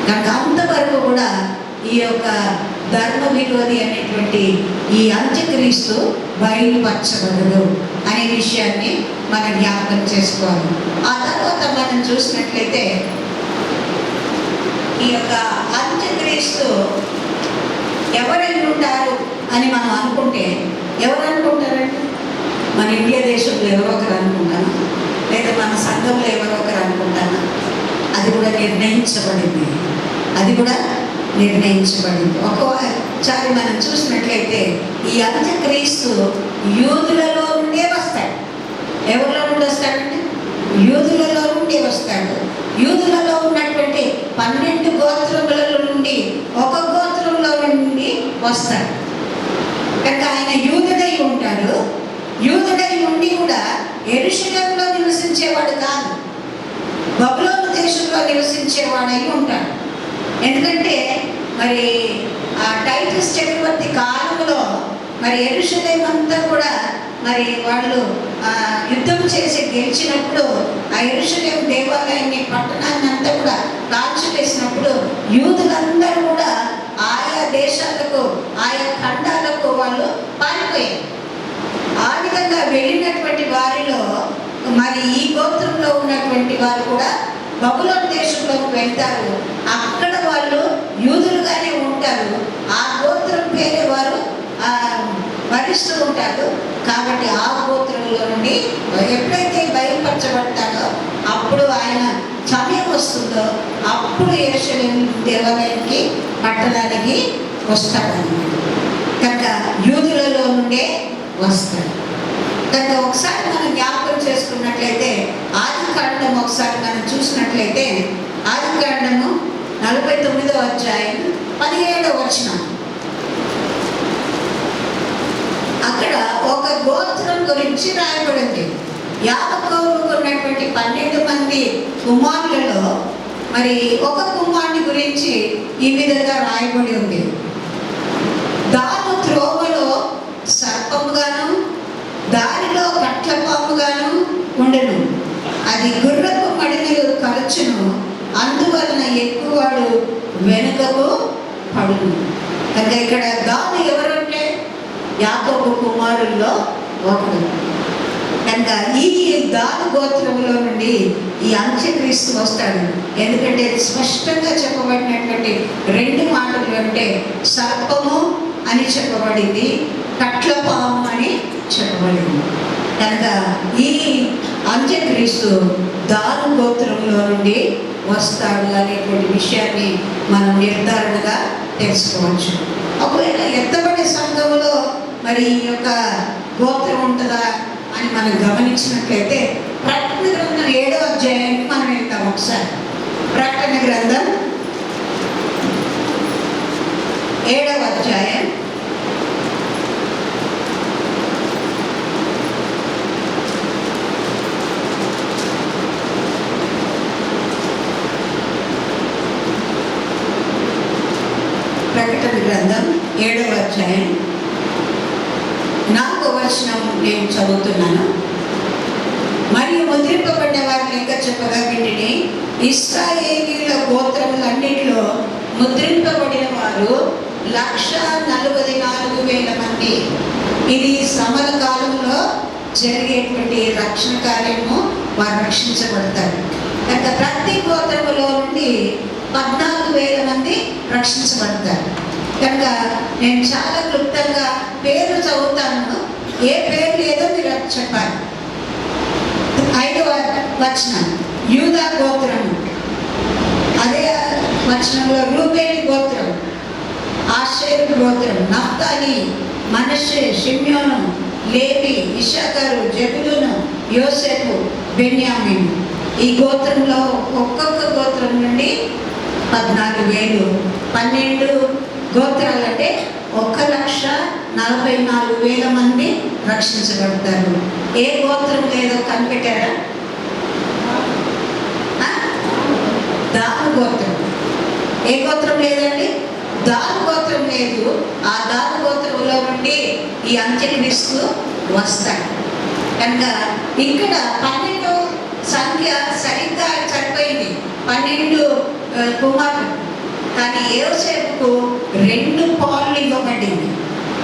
Speaker 1: కనుక అంతవరకు కూడా ఈ యొక్క ధర్మ విరోధి అనేటువంటి ఈ అంత్యక్రీస్తు బయలుపరచబడదు అనే విషయాన్ని మనం జ్ఞాపకం చేసుకోవాలి. ఆ తర్వాత మనం చూసినట్లయితే ఈ యొక్క అంత్యక్రీస్తు ఎవరై ఉంటారు అని మనం అనుకుంటే, ఎవరు అనుకుంటారంటే మన ఇండియా దేశంలో ఎవరో ఒకరు అనుకుంటాను, లేదా మన సంఘంలో ఎవరో ఒకరు అనుకుంటాను. అది కూడా నిర్ణయించబడింది. అది కూడా నిర్ణయించబడింది. ఒకసారి మనం చూసినట్లయితే ఈ అంత్యక్రీస్తు యూదులలో నుండే వస్తాడు. ఎవరిలో నుండి వస్తాడంటే యూదులలో నుండి వస్తాడు. యూదులలో ఉన్నటువంటి 12 గోత్రముల నుండి ఒక గోత్రంలో నుండి వస్తాడు. కనుక ఆయన యూదుడై ఉంటాడు. యూదుడై ఉండి కూడా యెరూషలేములో నివసించేవాడు కాదు, బబులోను దేశంలో నివసించేవాడై ఉంటాడు. ఎందుకంటే మరి ఆ టైటస్ చక్రవర్తి కాలంలో మరి యెరూషలేము అంతా కూడా మరి వాళ్ళు యుద్ధం చేసి గెలిచినప్పుడు ఆ యెరూషలేము దేవాలయాన్ని, పట్టణాన్ని అంతా కూడా కాల్చివేసినప్పుడు యూదులందరూ కూడా ఆయా దేశాలకు, ఆయా ఖండాలకు వాళ్ళు పారిపోయారు. ఆ విధంగా వెళ్ళినటువంటి వారిలో మరి ఈ గోత్రంలో ఉన్నటువంటి వారు కూడా బబులోను దేశంలోకి వెళ్తారు. అక్కడ వాళ్ళు యూదులుగానే ఉంటారు. ఆ గోత్రం పేరే వారు భరిస్తూ ఉంటారు. కాబట్టి ఆ గోత్రంలో నుండి ఎప్పుడైతే బయలుపరచబడతాడో అప్పుడు ఆయన సమయం వస్తుందో అప్పుడు యెరూషలేము దేవాలయానికి, పట్టణానికి వస్తాడన్నమాట. కనుక యూదులలో నుండే వస్తాడు. కనుక ఒకసారి మనం జ్ఞాపకం చేసుకున్నట్లయితే ఆదికాండం ఒకసారి మనం చూసినట్లయితే ఆదికాండము 49వ అధ్యాయం 17వ వచనం. అక్కడ ఒక గోత్రం గురించి రాయబడింది. యాకోబుకు ఉన్నటువంటి 12 మంది కుమారులలో మరి ఒక కుమారుని గురించి ఈ విధంగా రాయబడి ఉంది. దాను త్రోవలో సర్పముగాను, దారిలో కట్లపాముగాను ఉండెను. అది గుర్రపు మడిమెలు కరచును, అందువలన ఎక్కువవాడు వెనుకకు పడును. కనుక ఇక్కడ దాను ఎవరంటే యాకోబు కుమారుల్లో ఒకడు. కనుక ఈ దాను గోత్రంలో నుండి ఈ అంత్యక్రీస్తు వస్తాడు. ఎందుకంటే స్పష్టంగా చెప్పబడినటువంటి 2 మాటలు అంటే సర్పము అని చెప్పబడింది, కట్లపాము అని చెప్పబడింది. కనుక ఈ అంత్యక్రీస్తు దాను గోత్రంలో నుండి వస్తాడు అనేటువంటి విషయాన్ని మనం నిర్ధారణగా తెలుసుకోవచ్చు. ఒకవేళ ఎత్తబడే సంఘములో మరి ఈ యొక్క గోత్రం ఉంటుందా అని మనం గమనించినట్లయితే ప్రకటన గ్రంథం 7వ అధ్యాయానికి మనం వెళ్తాం. ఒకసారి ప్రకటన గ్రంథం అధ్యాయం 7వ అధ్యాయం 4వ వచనం నేను చదువుతున్నాను. మరియు ముద్రింపబడిన వారి లెక్క చెప్పగా వీటిని ఇశ్రాయేలీయుల గోత్రములన్నిటిలో ముద్రింపబడిన వారు 144,000 మంది. ఇది శ్రమల కాలంలో జరిగేటువంటి రక్షణ కార్యము, వారు రక్షించబడతారు. కనుక ప్రతి గోత్రములో నుండి 14,000 మంది రక్షించబడతారు. కనుక నేను చాలా క్లుప్తంగా పేర్లు చదువుతాను, ఏ పేరు లేదో మీరు చెప్పాలి. 5వ వచనం యూదా గోత్రము, అదే వచనంలో రూబేను గోత్రం, ఆషేరు గోత్రం, నఫ్తాలి, మనష్షే, షిమ్యోను, లేవి, ఇశ్శాఖారు, జెబులూను, యోసేపు, బెన్యామీను. ఈ గోత్రంలో ఒక్కొక్క గోత్రం నుండి 14,000, 12 గోత్రాలంటే 1,44,000 మంది రక్షించబడతారు. ఏ గోత్రం లేదో కనిపెట్టారా? దాను గోత్రం. ఏ గోత్రం లేదండి? దాను గోత్రం లేదు. ఆ దాను గోత్రంలో నుండి ఈ అంత్యక్రీస్తు వస్తాడు. కనుక ఇక్కడ 12 సంఖ్య సరిగ్గా సరిపోయింది, 12 కుమారులు. కానీ యోసేపుకు 2 పాలు ఇవ్వబడింది.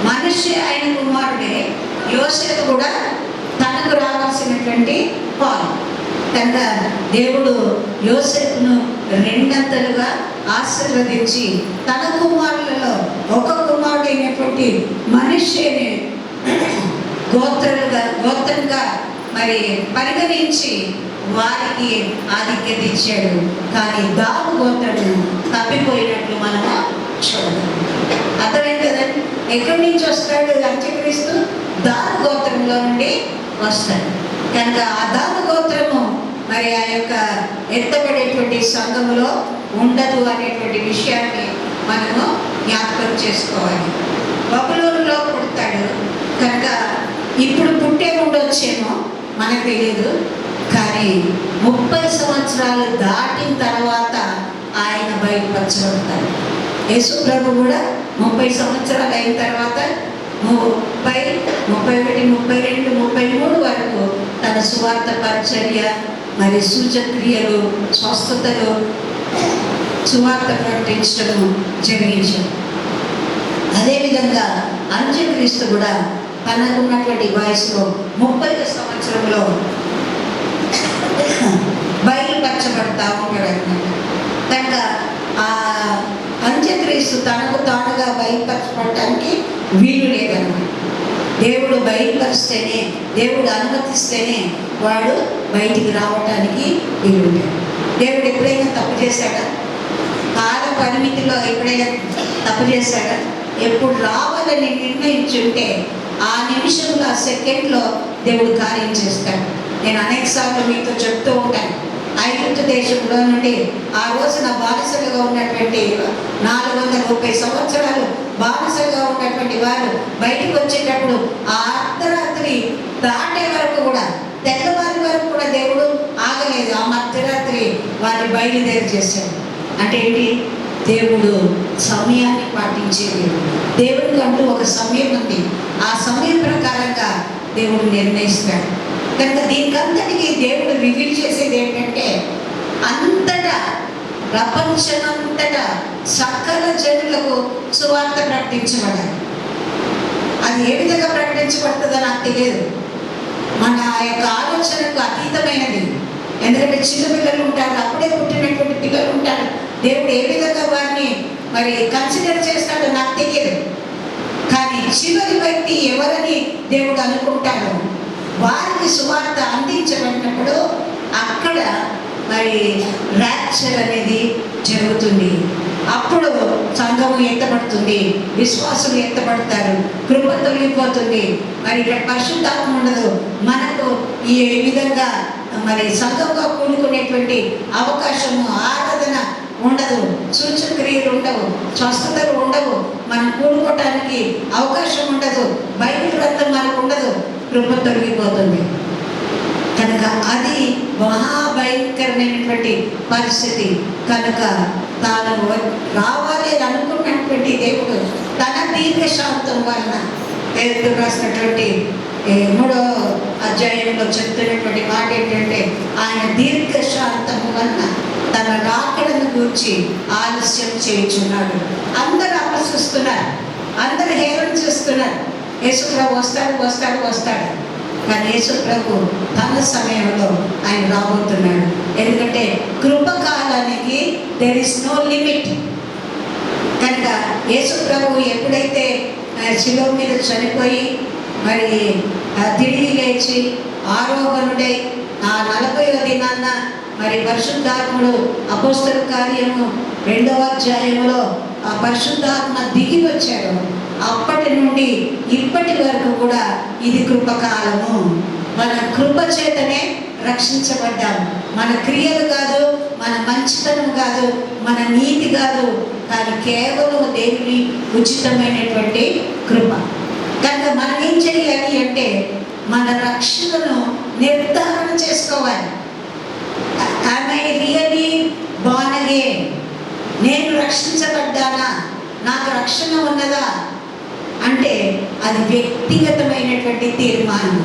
Speaker 1: మనిషి ఆయన కుమారుడే, యోసేపు కూడా తనకు రావాల్సినటువంటి పాలు. కనుక దేవుడు యోసేపును 2 ఆశీర్వదించి తన కుమారులలో ఒక కుమారుడైనటువంటి మనిషిని గోత్రంగా మరి పరిగణించి వారికి ఆధిక్యత ఇచ్చాడు. కానీ దాను గోత్రము తప్పిపోయినట్లు మనము చూడదు. అర్థమైంది కదండి? ఎక్కడి నుంచి వస్తాడు అంత్యక్రీస్తు? దాను గోత్రంలో నుండి వస్తాడు. కనుక ఆ దాను గోత్రము మరి ఆ యొక్క ఎత్తబడేటువంటి సంఘములో ఉండదు అనేటువంటి విషయాన్ని మనము జ్ఞాపకం చేసుకోవాలి. బబులోనులో పుడతాడు కనుక ఇప్పుడు పుట్టే ఉండొచ్చేమో మనకు తెలియదు. కానీ 30 సంవత్సరాలు దాటిన తర్వాత ఆయన బయలుపరచబడతాడు. యేసు ప్రభు కూడా 30 సంవత్సరాలు అయిన తర్వాత 30, 31, 32, 33 వరకు తన సువార్త పరిచర్య మరి సూచక్రియలు, స్వస్థతలు, సువార్త ప్రకటించడం జరిగించాడు. అదేవిధంగా అంత్యక్రీస్తు కూడా తనకున్నటువంటి వయసులో 30వ సంవత్సరంలో బయలుపరచబడతా ఉంటాడు అన్నమాట. కనుక ఆ అంత్యక్రీస్తు తనకు తానుగా బయలుపరచబడటానికి వీలు లేదన్నమాట. దేవుడు బయలుపరిస్తేనే, దేవుడు అనుమతిస్తేనే వాడు బయటికి రావటానికి వీలుంటాడు. దేవుడు ఎప్పుడైనా తప్పు చేశాడా? కాల పరిమితిలో ఎప్పుడైనా తప్పు చేశాడా? ఎప్పుడు రావాలని నిర్ణయించుంటే ఆ నిమిషంలో, ఆ సెకండ్లో దేవుడు కార్యం చేస్తాడు. నేను అనేక సార్లు మీతో చెప్తూ ఉంటాను, ఐగుప్తు దేశంలో నుండి ఆ రోజున బానిసలుగా ఉన్నటువంటి 430 సంవత్సరాలు బానిసలుగా ఉన్నటువంటి వారు బయటకు వచ్చేటప్పుడు ఆ అర్ధరాత్రి దాటే వరకు కూడా, తెల్లవారి వరకు కూడా దేవుడు ఆగలేదు. ఆ మధ్యరాత్రి వారిని బయలుదేరి చేశాడు. అంటే ఏంటి? దేవుడు సమయాన్ని పాటించేది. దేవుడికి అంటూ ఒక సమయం ఉంది. ఆ సమయం ప్రకారంగా దేవుడు నిర్ణయిస్తాడు. కనుక దీనికంతటికి దేవుడు రివీల్ చేసేది ఏంటంటే, అంతటా ప్రపంచమంతటా సకల జనులకు సువార్త ప్రకటించబడాలి. అది ఏ విధంగా ప్రకటించబడుతుందో నాకు తెలియదు. మన యొక్క ఆలోచనకు అతీతమైనది. ఎందుకంటే చిన్న పిల్లలు ఉంటారు, అప్పుడే పుట్టినటువంటి పిల్లలు ఉంటారు. దేవుడు ఏ విధంగా వారిని మరి కన్సిడర్ చేస్తాడో నాకు తెలియదు. కానీ చివరి వ్యక్తి ఎవరని దేవుడు అనుకుంటాడో వారికి సువార్త అందించబడినప్పుడు అక్కడ మరి ర్యాప్చర్ అనేది జరుగుతుంది. అప్పుడు సంఘము ఎత్తబడుతుంది, విశ్వాసులు ఎత్తబడతారు, కృప తొలగిపోతుంది. మరి ఇక్కడ పరిశుద్ధాత్మ ఉండదు. మనకు ఈ విధంగా మరి సంఘంగా కూడుకునేటువంటి అవకాశము, ఆరాధన ఉండదు, సూచక్రియలు ఉండవు, స్వస్థతలు ఉండవు, మనం కూడుకోవటానికి అవకాశం ఉండదు, బైబిల్ గ్రంథం మనకు ఉండదు, కృప తొలగిపోతుంది. కనుక అది మహాభయంకరమైనటువంటి పరిస్థితి. కనుక తాను రావాలి అని అనుకున్నటువంటి దేవుడు తన దీర్ఘశాంతం వలన పేతురు రాసినటువంటి 3వ అధ్యాయంలో చెప్తున్నటువంటి మాట ఏంటంటే, ఆయన దీర్ఘశాంతము వలన తన రాకడను గురించి ఆలస్యం చేయుచున్నాడు. అందరూ అపహసిస్తున్నారు, అందరూ హేళన చేస్తున్నారు. యేసుప్రభు వస్తాడు వస్తాడు వస్తాడు, కానీ యేసుప్రభు తన సమయంలో ఆయన రాబోతున్నాడు. ఎందుకంటే కృపకాలానికి దేర్ ఇస్ నో లిమిట్. కనుక యేసుప్రభు ఎప్పుడైతే శిలువ మీద చనిపోయి మరి తిరిగి లేచి ఆరోహణుడై ఆ 40వ దినాన్న మరి పరిశుద్ధాత్ముడు అపోస్తల కార్యము 2వ అధ్యాయంలో ఆ పరిశుద్ధాత్మ దిగి వచ్చాడు. అప్పటి నుండి ఇప్పటి వరకు కూడా ఇది కృపకాలము. మన కృప చేతనే రక్షించబడ్డాం. మన క్రియలు కాదు, మన మంచితనం కాదు, మన నీతి కాదు, కానీ కేవలం దేవుని ఉచితమైనటువంటి కృప. కనుక మనం ఏం చేయాలి అంటే మన రక్షణను నిర్ధారణ చేసుకోవాలి. Am I really born again? నేను రక్షించబడ్డానా, నాకు రక్షణ ఉన్నదా అంటే అది వ్యక్తిగతమైనటువంటి తీర్మానం.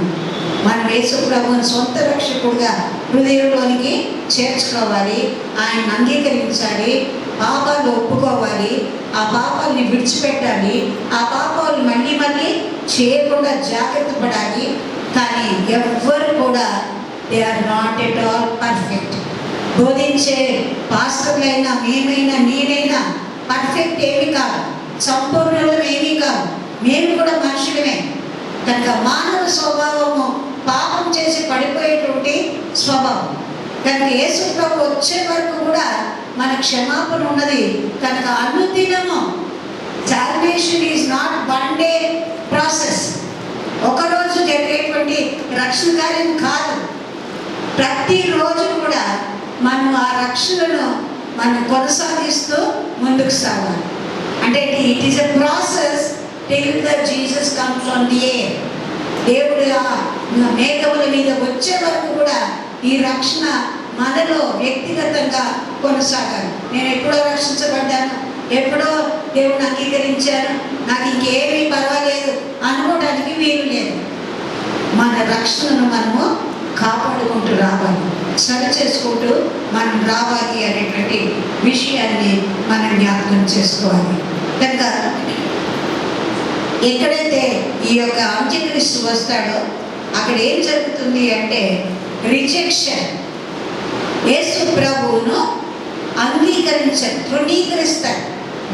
Speaker 1: మనం యేసుప్రభువుని సొంత రక్షకుడుగా హృదయంలోనికి చేర్చుకోవాలి, ఆయన అంగీకరించాలి, పాపాలు ఒప్పుకోవాలి, ఆ పాపాలని విడిచిపెట్టాలి, ఆ పాపాలు మళ్ళీ మళ్ళీ చేయకుండా జాగ్రత్త పడాలి. కానీ ఎవ్వరు కూడా they are not at all perfect. బోధించే పాస్టర్లైనా మేమైనా నేనైనా పర్ఫెక్ట్ ఏమీ కాదు, సంపూర్ణులం ఏమీ కాదు, మేము కూడా మనుషులమే. కనుక మానవ స్వభావము పాపం చేసి పడిపోయేటువంటి స్వభావం. కనుక యేసుప్రభు వచ్చే వరకు కూడా మన క్షమాపణ ఉన్నది. కనుక అనుదినము salvation is not one day process, ఒకరోజు జరిగేటువంటి రక్షణ కార్యం కాదు. ప్రతిరోజు కూడా మనం ఆ రక్షణను మనం కొనసాగిస్తూ ముందుకు సాగాలి. అంటే it is a process till the Jesus comes on the air. దేవుడు ఆ మేఘముల మీద వచ్చే వరకు కూడా ఈ రక్షణ మనలో వ్యక్తిగతంగా కొనసాగాలి. నేను ఎప్పుడో రక్షించబడ్డాను, ఎప్పుడో దేవుడిని అంగీకరించాను, నాకు ఇంకేమీ పర్వాలేదు అనుకోవడానికి వీలు లేదు. మన రక్షణను మనము కాపాడుకుంటూ రావాలి, సరి చేసుకుంటూ మనం రావాలి అనేటువంటి విషయాన్ని మనం జ్ఞాపకం చేసుకోవాలి. కనుక ఎక్కడైతే ఈ యొక్క అంత్యక్రీస్తు వస్తాడో అక్కడ ఏం జరుగుతుంది అంటే రిజెక్షన్. యేసు ప్రభువును అంగీకరించారు, తృణీకరిస్తారు,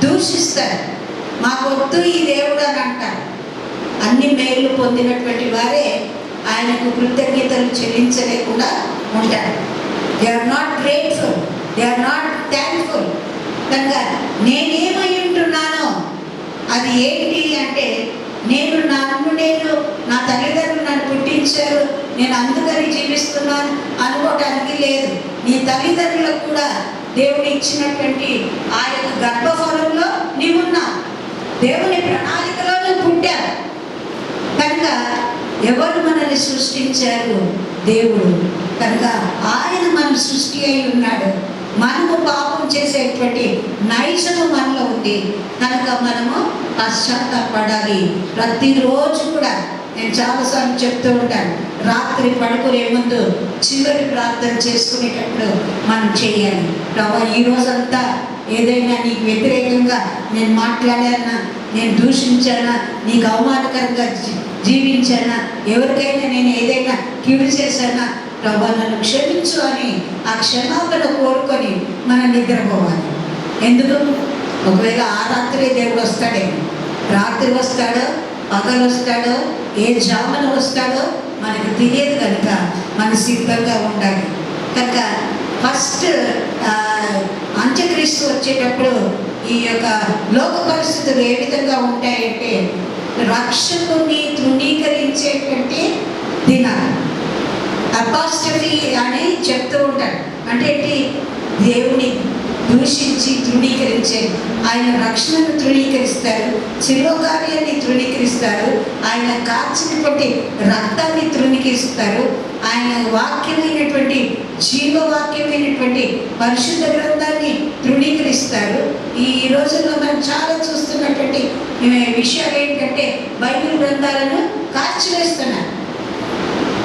Speaker 1: దూషిస్తారు, మాకొద్దు ఈ దేవుడు అని అంటారు. అన్ని మేలు పొందినటువంటి వారే ఆయనకు కృతజ్ఞతలు చెల్లించలేకుండా ఉంటారు. They are not grateful, they are not thankful. కనుక నేనేమై ఉంటున్నానో అది ఏంటి అంటే నేను నా తల్లిదండ్రులు నన్ను పుట్టించారు, నేను అందుకని జీవిస్తున్నాను అనుకోవటానికి లేదు. నీ తల్లిదండ్రులకు కూడా దేవుడు ఇచ్చినటువంటి ఆ యొక్క గర్భఫలంలో నీవున్నావు, దేవుని ప్రణాళికలో నువ్వు పుట్టావు. కనుక ఎవరు మనల్ని సృష్టించారు? దేవుడు. కనుక ఆయన మన సృష్టి అయి ఉన్నాడు. మనము పాపం చేసేటువంటి నైజము మనలో ఉంది. కనుక మనము పశ్చాత్తాపడాలి. ప్రతిరోజు కూడా నేను చాలాసార్లు చెప్తూ ఉంటాను, రాత్రి పడుకునే ముందు చివరి ప్రార్థన చేసుకునేటప్పుడు మనం చేయాలి. ప్రభా ఈ రోజంతా ఏదైనా నీకు వ్యతిరేకంగా నేను మాట్లాడానా, నేను దూషించానా, నీకు అవమానకరంగా జీవించానా, ఎవరికైనా నేను ఏదైనా కీడు చేశానా, ప్రభా నన్ను క్షమించు అని ఆ క్షమాపణ కోరుకొని మనం నిద్రపోవాలి. ఎందుకు? ఒకవేళ ఆ రాత్రి దేవుడు వస్తాడేమో, రాత్రి వస్తాడో పగలు వస్తాడో ఏ జామున వస్తాడో మనకు తెలియదు. కనుక మన సిద్ధంగా ఉండాలి. కనుక ఫస్ట్ అంత్యక్రీస్తు వచ్చేటప్పుడు ఈ యొక్క లోక పరిస్థితులు ఏ విధంగా ఉంటాయంటే రక్షకుని తృణీకరించేటువంటి దినాలు, అపాస్టఫీ అని చెప్తూ ఉంటాడు. అంటే దేవుని దూషించి తృణీకరించారు. ఆయన రక్షణను తృణీకరిస్తారు, శిలువ కార్యాన్ని తృణీకరిస్తారు, ఆయన కార్చినటువంటి రక్తాన్ని తృణీకరిస్తారు, ఆయన వాక్యమైనటువంటి జీవవాక్యమైనటువంటి పరిశుద్ధ గ్రంథాన్ని తృణీకరిస్తారు. ఈ రోజుల్లో మనం చాలా చూస్తున్నటువంటి విషయాలు ఏంటంటే బైబిల్ గ్రంథాలను కాల్చివేస్తున్నారు,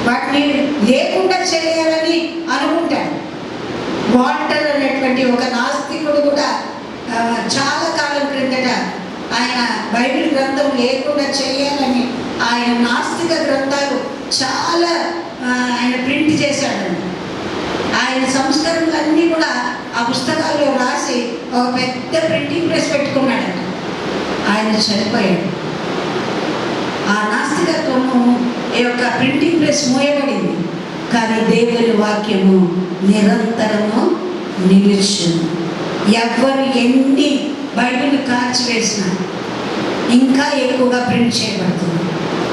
Speaker 1: వాటిని లేకుండా చేయాలని అనుకుంటారు. వాల్టర్ అనేటువంటి ఒక నాస్తికుడు కూడా చాలా కాలం క్రిందట ఆయన బైబిల్ గ్రంథం లేకుండా చేయాలని ఆయన నాస్తిక గ్రంథాలు చాలా ఆయన ప్రింట్ చేశాడండి. ఆయన సంస్కరణలన్నీ కూడా ఆ పుస్తకాల్లో రాసి ఒక పెద్ద ప్రింటింగ్ ప్రెస్ పెట్టుకున్నాడంట. ఆయన చనిపోయాడు. ఆ నాస్తికత్వము ఈ యొక్క ప్రింటింగ్ ప్రెస్ మూయబడింది, కానీ దేవుని వాక్యము నిరంతరము నిలుచును. ఎవరు ఎన్ని బైబిల్ కాల్చివేసినా ఇంకా ఎక్కువగా ప్రింట్ చేయబడుతుంది.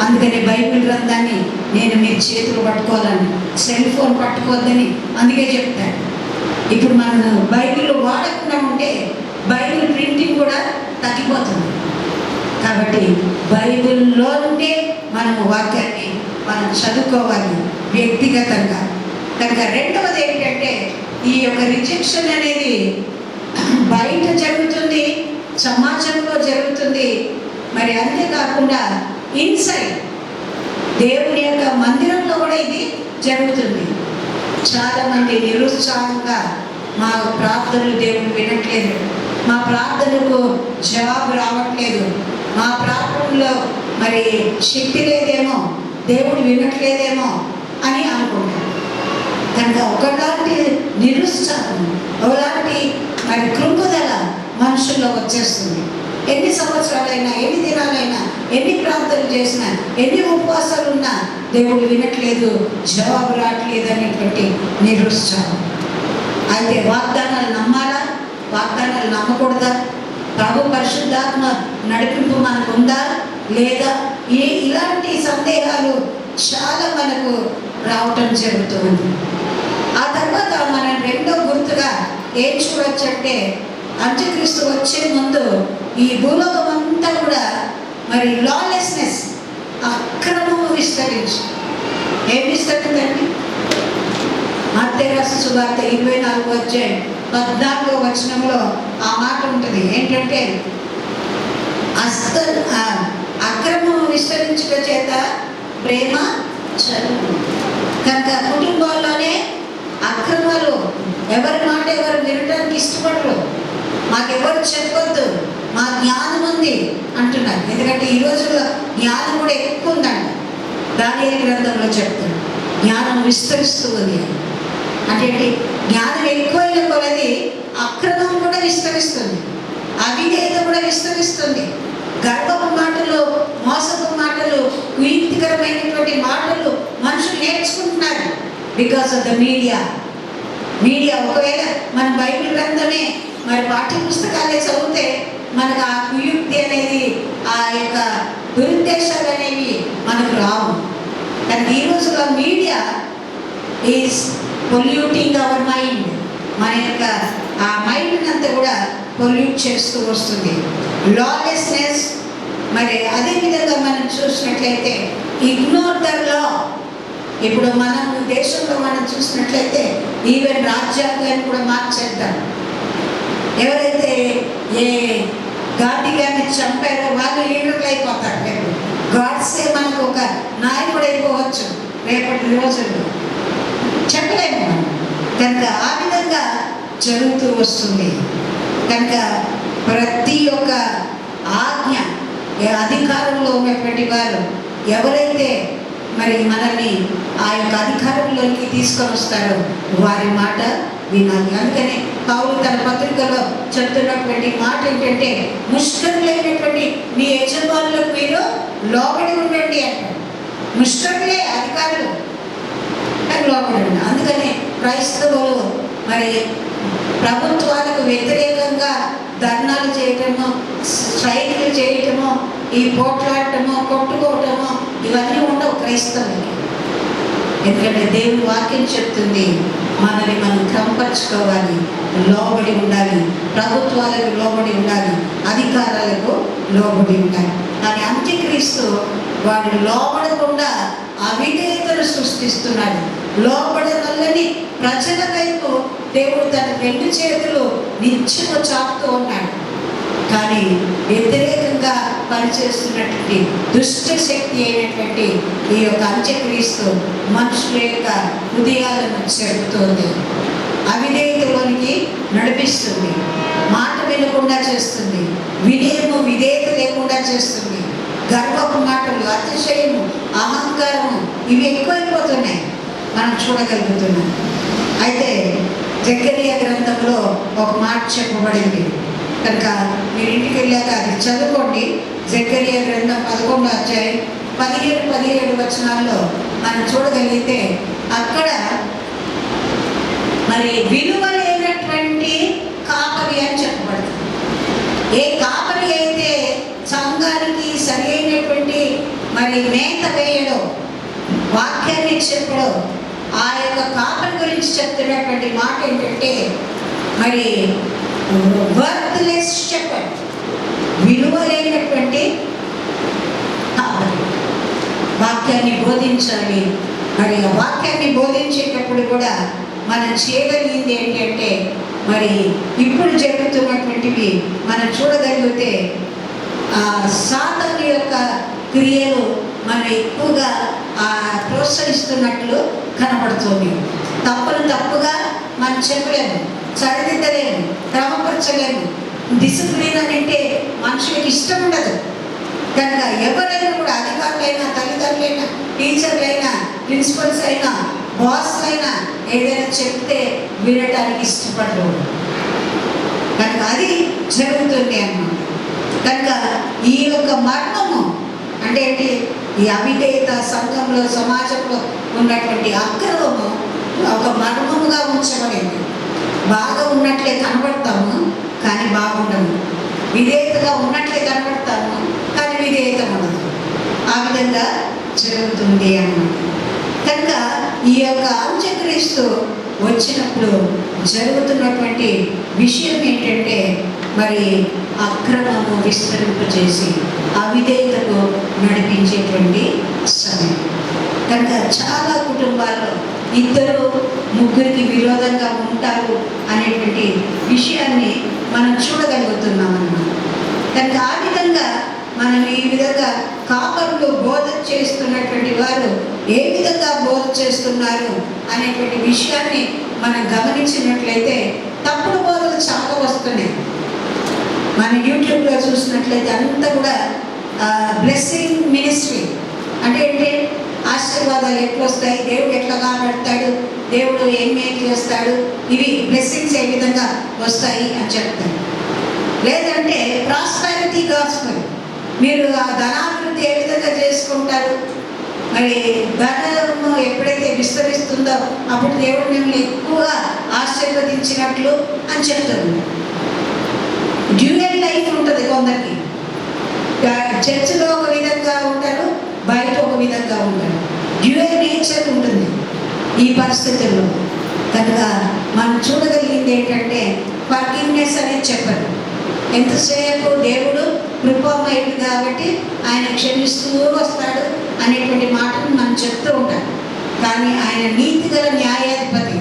Speaker 1: అందుకని బైబిల్ గ్రంథాన్ని నేను మీరు చేతులు పట్టుకోవాలని, సెల్ ఫోన్ పట్టుకోవద్దని అందుకే చెప్తాను. ఇప్పుడు మనం బైబిల్ వాడకుండా ఉంటే బైబిల్ ప్రింటింగ్ కూడా తగ్గిపోతుంది. కాబట్టి బైబిల్లో ఉంటే మనం వాక్యాన్ని మనం చదువుకోవాలి వ్యక్తిగతంగా. కనుక రెండవది ఏంటంటే ఈ యొక్క రిజెక్షన్ అనేది బయట జరుగుతుంది, సమాజంలో జరుగుతుంది, మరి అంతేకాకుండా ఇన్సైడ్ దేవుని యొక్క మందిరంలో కూడా ఇది జరుగుతుంది. చాలామంది నిరుత్సాహంగా మా ప్రార్థనలు దేవుడు వినట్లేదు, మా ప్రార్థనకు జవాబు రావట్లేదు, మా ప్రార్థనలో మరి శక్తి లేదేమో, దేవుడు వినట్లేదేమో అని అనుకుంటారు. కనుక ఒకలాంటి నిరుత్సాహం, ఒకలాంటి మరి కృంగుదల మనుషుల్లో వచ్చేస్తుంది. ఎన్ని సంవత్సరాలైనా, ఎన్ని దినాలైనా, ఎన్ని ప్రార్థనలు చేసినా, ఎన్ని ఉపవాసాలు ఉన్నా దేవుడు వినట్లేదు, జవాబు రావట్లేదు అనేటువంటి నిరుత్సాహం. అయితే వాగ్దానాలు నమ్మాలా, వాగ్దానాలు నమ్మకూడదా, ప్రభు పరిశుద్ధాత్మ నడిపింపు మనకు ఉందా లేదా, ఇలాంటి సందేహాలు చాలా మనకు రావటం జరుగుతుంది. ఆ తర్వాత మనం రెండో గుర్తుగా ఏం చూడొచ్చంటే అంత్యక్రీస్తు వచ్చే ముందు ఈ భూలోకం అంతా కూడా మరి లాలెస్నెస్, అక్రమము విస్తరించి ఏం విస్తరిందండి? మత్తయి రాసిన సువార్త 24:14 ఆ మాట ఉంటుంది. ఏంటంటే అక్రమము విస్తరించుట చేత ప్రేమ చదువు. కనుక కుటుంబాల్లోనే అక్రమాలు, ఎవరి మాట ఎవరు వినడానికి ఇష్టపడరు, మాకెవరు చెప్పొద్దు, మా జ్ఞానం ఉంది అంటున్నారు. ఎందుకంటే ఈ రోజుల్లో జ్ఞానం కూడా ఎక్కువ ఉందండి. దానియేలు గ్రంథంలో చెప్తాడు జ్ఞానం విస్తరిస్తూ ఉంది అంటే జ్ఞానం ఎక్కువైన కొలది అక్రమం కూడా విస్తరిస్తుంది, అవిధేయత కూడా విస్తరిస్తుంది. గర్వపు మాటలు, మోసపు మాటలు, కుయుక్తికరమైనటువంటి మాటలు మనుషులు నేర్చుకుంటున్నారు బికాస్ ఆఫ్ ద మీడియా. ఒకవేళ మన బైబిల్ గ్రంథమే మరి పాఠ్య పుస్తకాలే చదివితే మనకు ఆ కుయుక్తి అనేది, ఆ యొక్క దురుద్దేశాలు అనేవి మనకు రావు. కానీ ఈ రోజుల్లో media is polluting our mind. మన యొక్క ఆ మైండ్ అంతా కూడా పొల్యూట్ చేస్తూ వస్తుంది. లాలెస్నెస్. మరి అదేవిధంగా మనం చూసినట్లయితే ఇగ్నోర్ ద లా. ఇప్పుడు మనం దేశంలో మనం చూసినట్లయితే ఈవెన్ రాజ్యాంగాన్ని కూడా మార్చేద్దాం. ఎవరైతే ఏ గాంధీ గారిని చంపారో వాళ్ళు లీడర్లు అయిపోతారు. రేపు గాడ్సే మనకు ఒక నాయకుడు అయిపోవచ్చు రేపటి రోజుల్లో, చెప్పలేము మనం. కనుక ఆ విధంగా జరుగుతూ వస్తుంది. కనుక ప్రతి ఒక్క ఆజ్ఞ, అధికారంలో ఉన్నటువంటి వారు ఎవరైతే మరి మనల్ని ఆ యొక్క అధికారంలోకి తీసుకొని వస్తారో వారి మాట వినాలి. అందుకని పౌలు తన పత్రికలో చెప్తున్నటువంటి మాట ఏంటంటే ముష్కరులైనటువంటి మీ యజమానులకు మీరు లోబడి ఉండండి అంటారు. ముష్కరులే అధికారులు, లోబడి ఉండండి. అందుకని క్రైస్తవులు మరి ప్రభుత్వాలకు వ్యతిరేకంగా ధర్నాలు చేయటము, స్ట్రైకులు చేయటము, ఈ పోట్లాడటము, కొట్టుకోవటము ఇవన్నీ ఉండవు క్రైస్తవులకి. ఎందుకంటే దేవుని వాక్యం చెప్తుంది, మనల్ని మనం క్రమపరచుకోవాలి, లోబడి ఉండాలి, ప్రభుత్వాలకు లోబడి ఉండాలి, అధికారాలకు లోబడి ఉండాలి. కానీ అంత్యక్రీస్తు వాడు లోబడకుండా అవిధేయతను సృష్టిస్తున్నాడు. లోబడనల్లని ప్రజల వైపు దేవుడు తన 2 చేతులు నిత్యము చాపుతూ ఉన్నాడు. కానీ వ్యతిరేకంగా పనిచేస్తున్నటువంటి దుష్ట శక్తి అయినటువంటి ఈ యొక్క అంత్యక్రీస్తు మనుషుల యొక్క హృదయాలను చెబుతుంది, అవిధేయతలోనికి నడిపిస్తుంది, మాట వినకుండా చేస్తుంది, విధేయత లేకుండా చేస్తుంది. గర్వపు మాటలు, అతిశయము, అహంకారము ఇవి ఎక్కువైపోతున్నాయి, మనం చూడగలుగుతున్నాం. అయితే జకరియా గ్రంథంలో ఒక మాట చెప్పబడింది కనుక మీరు ఇంటికి వెళ్ళాక అది చదువుకోండి. జకరియా గ్రంథం 11వ అధ్యాయం 17 వచనాల్లో మనం చూడగలిగితే అక్కడ మరి విలువలేనటువంటి కాపరి అని చెప్పబడుతుంది. ఏ కాపరి అయితే సంఘానికి సరి అయినటువంటి మరి మేత వేయడో, వాక్యాన్ని చెప్పడో, ఆ యొక్క కాపరి గురించి చెప్తున్నటువంటి మాట ఏంటంటే మరి వర్త్లెస్ షెపర్డ్, విలువ లేనటువంటి కాపరి. వాక్యాన్ని బోధించాలి. మరి ఆ వాక్యాన్ని బోధించేటప్పుడు కూడా మనం చేయగలిగింది ఏంటంటే మరి ఇప్పుడు జరుగుతున్నటువంటివి మనం చూడగలిగితే సాతాను యొక్క క్రియలు మనం ఎక్కువగా ప్రోత్సహిస్తున్నట్లు కనబడుతుంది. తప్పుగా మనం చెప్పలేము, సరిదిద్దలేము, క్రమపరచలేము. డిసిప్లిన్ అని అంటే మనుషులకు ఇష్టం ఉండదు కనుక ఎవరైనా కూడా అధికారులైనా, తల్లిదండ్రులైనా, టీచర్లైనా, ప్రిన్సిపల్స్ అయినా, బాస్ అయినా ఏదైనా చెప్తే వినటానికి ఇష్టపడరు కనుక అది జరుగుతుంది అన్నమాట. కనుక ఈ యొక్క మర్మము అంటే ఏంటి? ఈ అవిధేయత సంఘంలో, సమాజంలో ఉన్నటువంటి అక్రమము ఒక మర్మముగా ఉంచబడింది. బాగా ఉన్నట్లే కనబడతాము కానీ బాగుండము, విధేయతగా ఉన్నట్లే కనబడతాము కానీ విధేయత ఉండదు. ఆ విధంగా జరుగుతుంది అన్నమాట. కనుక ఈ యొక్క అంత్యక్రీస్తు వచ్చినప్పుడు జరుగుతున్నటువంటి విషయం ఏంటంటే మరి అక్రమము విస్తరింపజేసి అవిధేయతకు నడిపించేటువంటి సమయం. కనుక చాలా కుటుంబాల్లో 2-3 విరోధంగా ఉంటారు అనేటువంటి విషయాన్ని మనం చూడగలుగుతున్నామన్నమాట. కనుక ఆ విధంగా మనం ఈ విధంగా కాపరులు బోధ చేస్తున్నటువంటి వారు ఏ విధంగా బోధ చేస్తున్నారు అనేటువంటి విషయాన్ని మనం గమనించినట్లయితే తప్పుడు బోధలు చాలా వస్తున్నాయి. మన యూట్యూబ్లో చూసినట్లయితే అంతా కూడా బ్లెస్సింగ్ మినిస్ట్రీ అంటే ఏంటి? ఆశీర్వాదాలు ఎట్లా వస్తాయి, దేవుడు ఎట్లా కాపాడతాడు, దేవుడు ఏమేం చేస్తాడు, ఇవి బ్లెస్సింగ్స్ ఏ విధంగా వస్తాయి అని చెప్తాడు. లేదంటే ప్రాస్పెరిటీ గాస్పెల్, మీరు ఆ ధనాభివృద్ధి ఏ విధంగా చేసుకుంటారు, మరి ధనము ఎప్పుడైతే విస్తరిస్తుందో అప్పుడు దేవుడు మిమ్మల్ని ఎక్కువగా ఆశీర్వదించినట్లు అని చెప్తారు. డ్యూయల్ లైఫ్ ఉంటుంది కొందరికి. చర్చిలో ఒక విధంగా ఉంటారు, బయట ఒక విధంగా ఉంటారు. డ్యూయల్ నేచర్ ఉంటుంది ఈ పరిస్థితుల్లో. కనుక మనం చూడగలిగింది ఏంటంటే ఫర్గివ్నెస్ అనేది చెప్పరు. ఎంతసేపు దేవుడు కృపామయుడు కాబట్టి ఆయన క్షమిస్తూ వస్తాడు అనేటువంటి మాటను మనం చెప్తూ ఉంటాం. కానీ ఆయన నీతిగల న్యాయాధిపతి,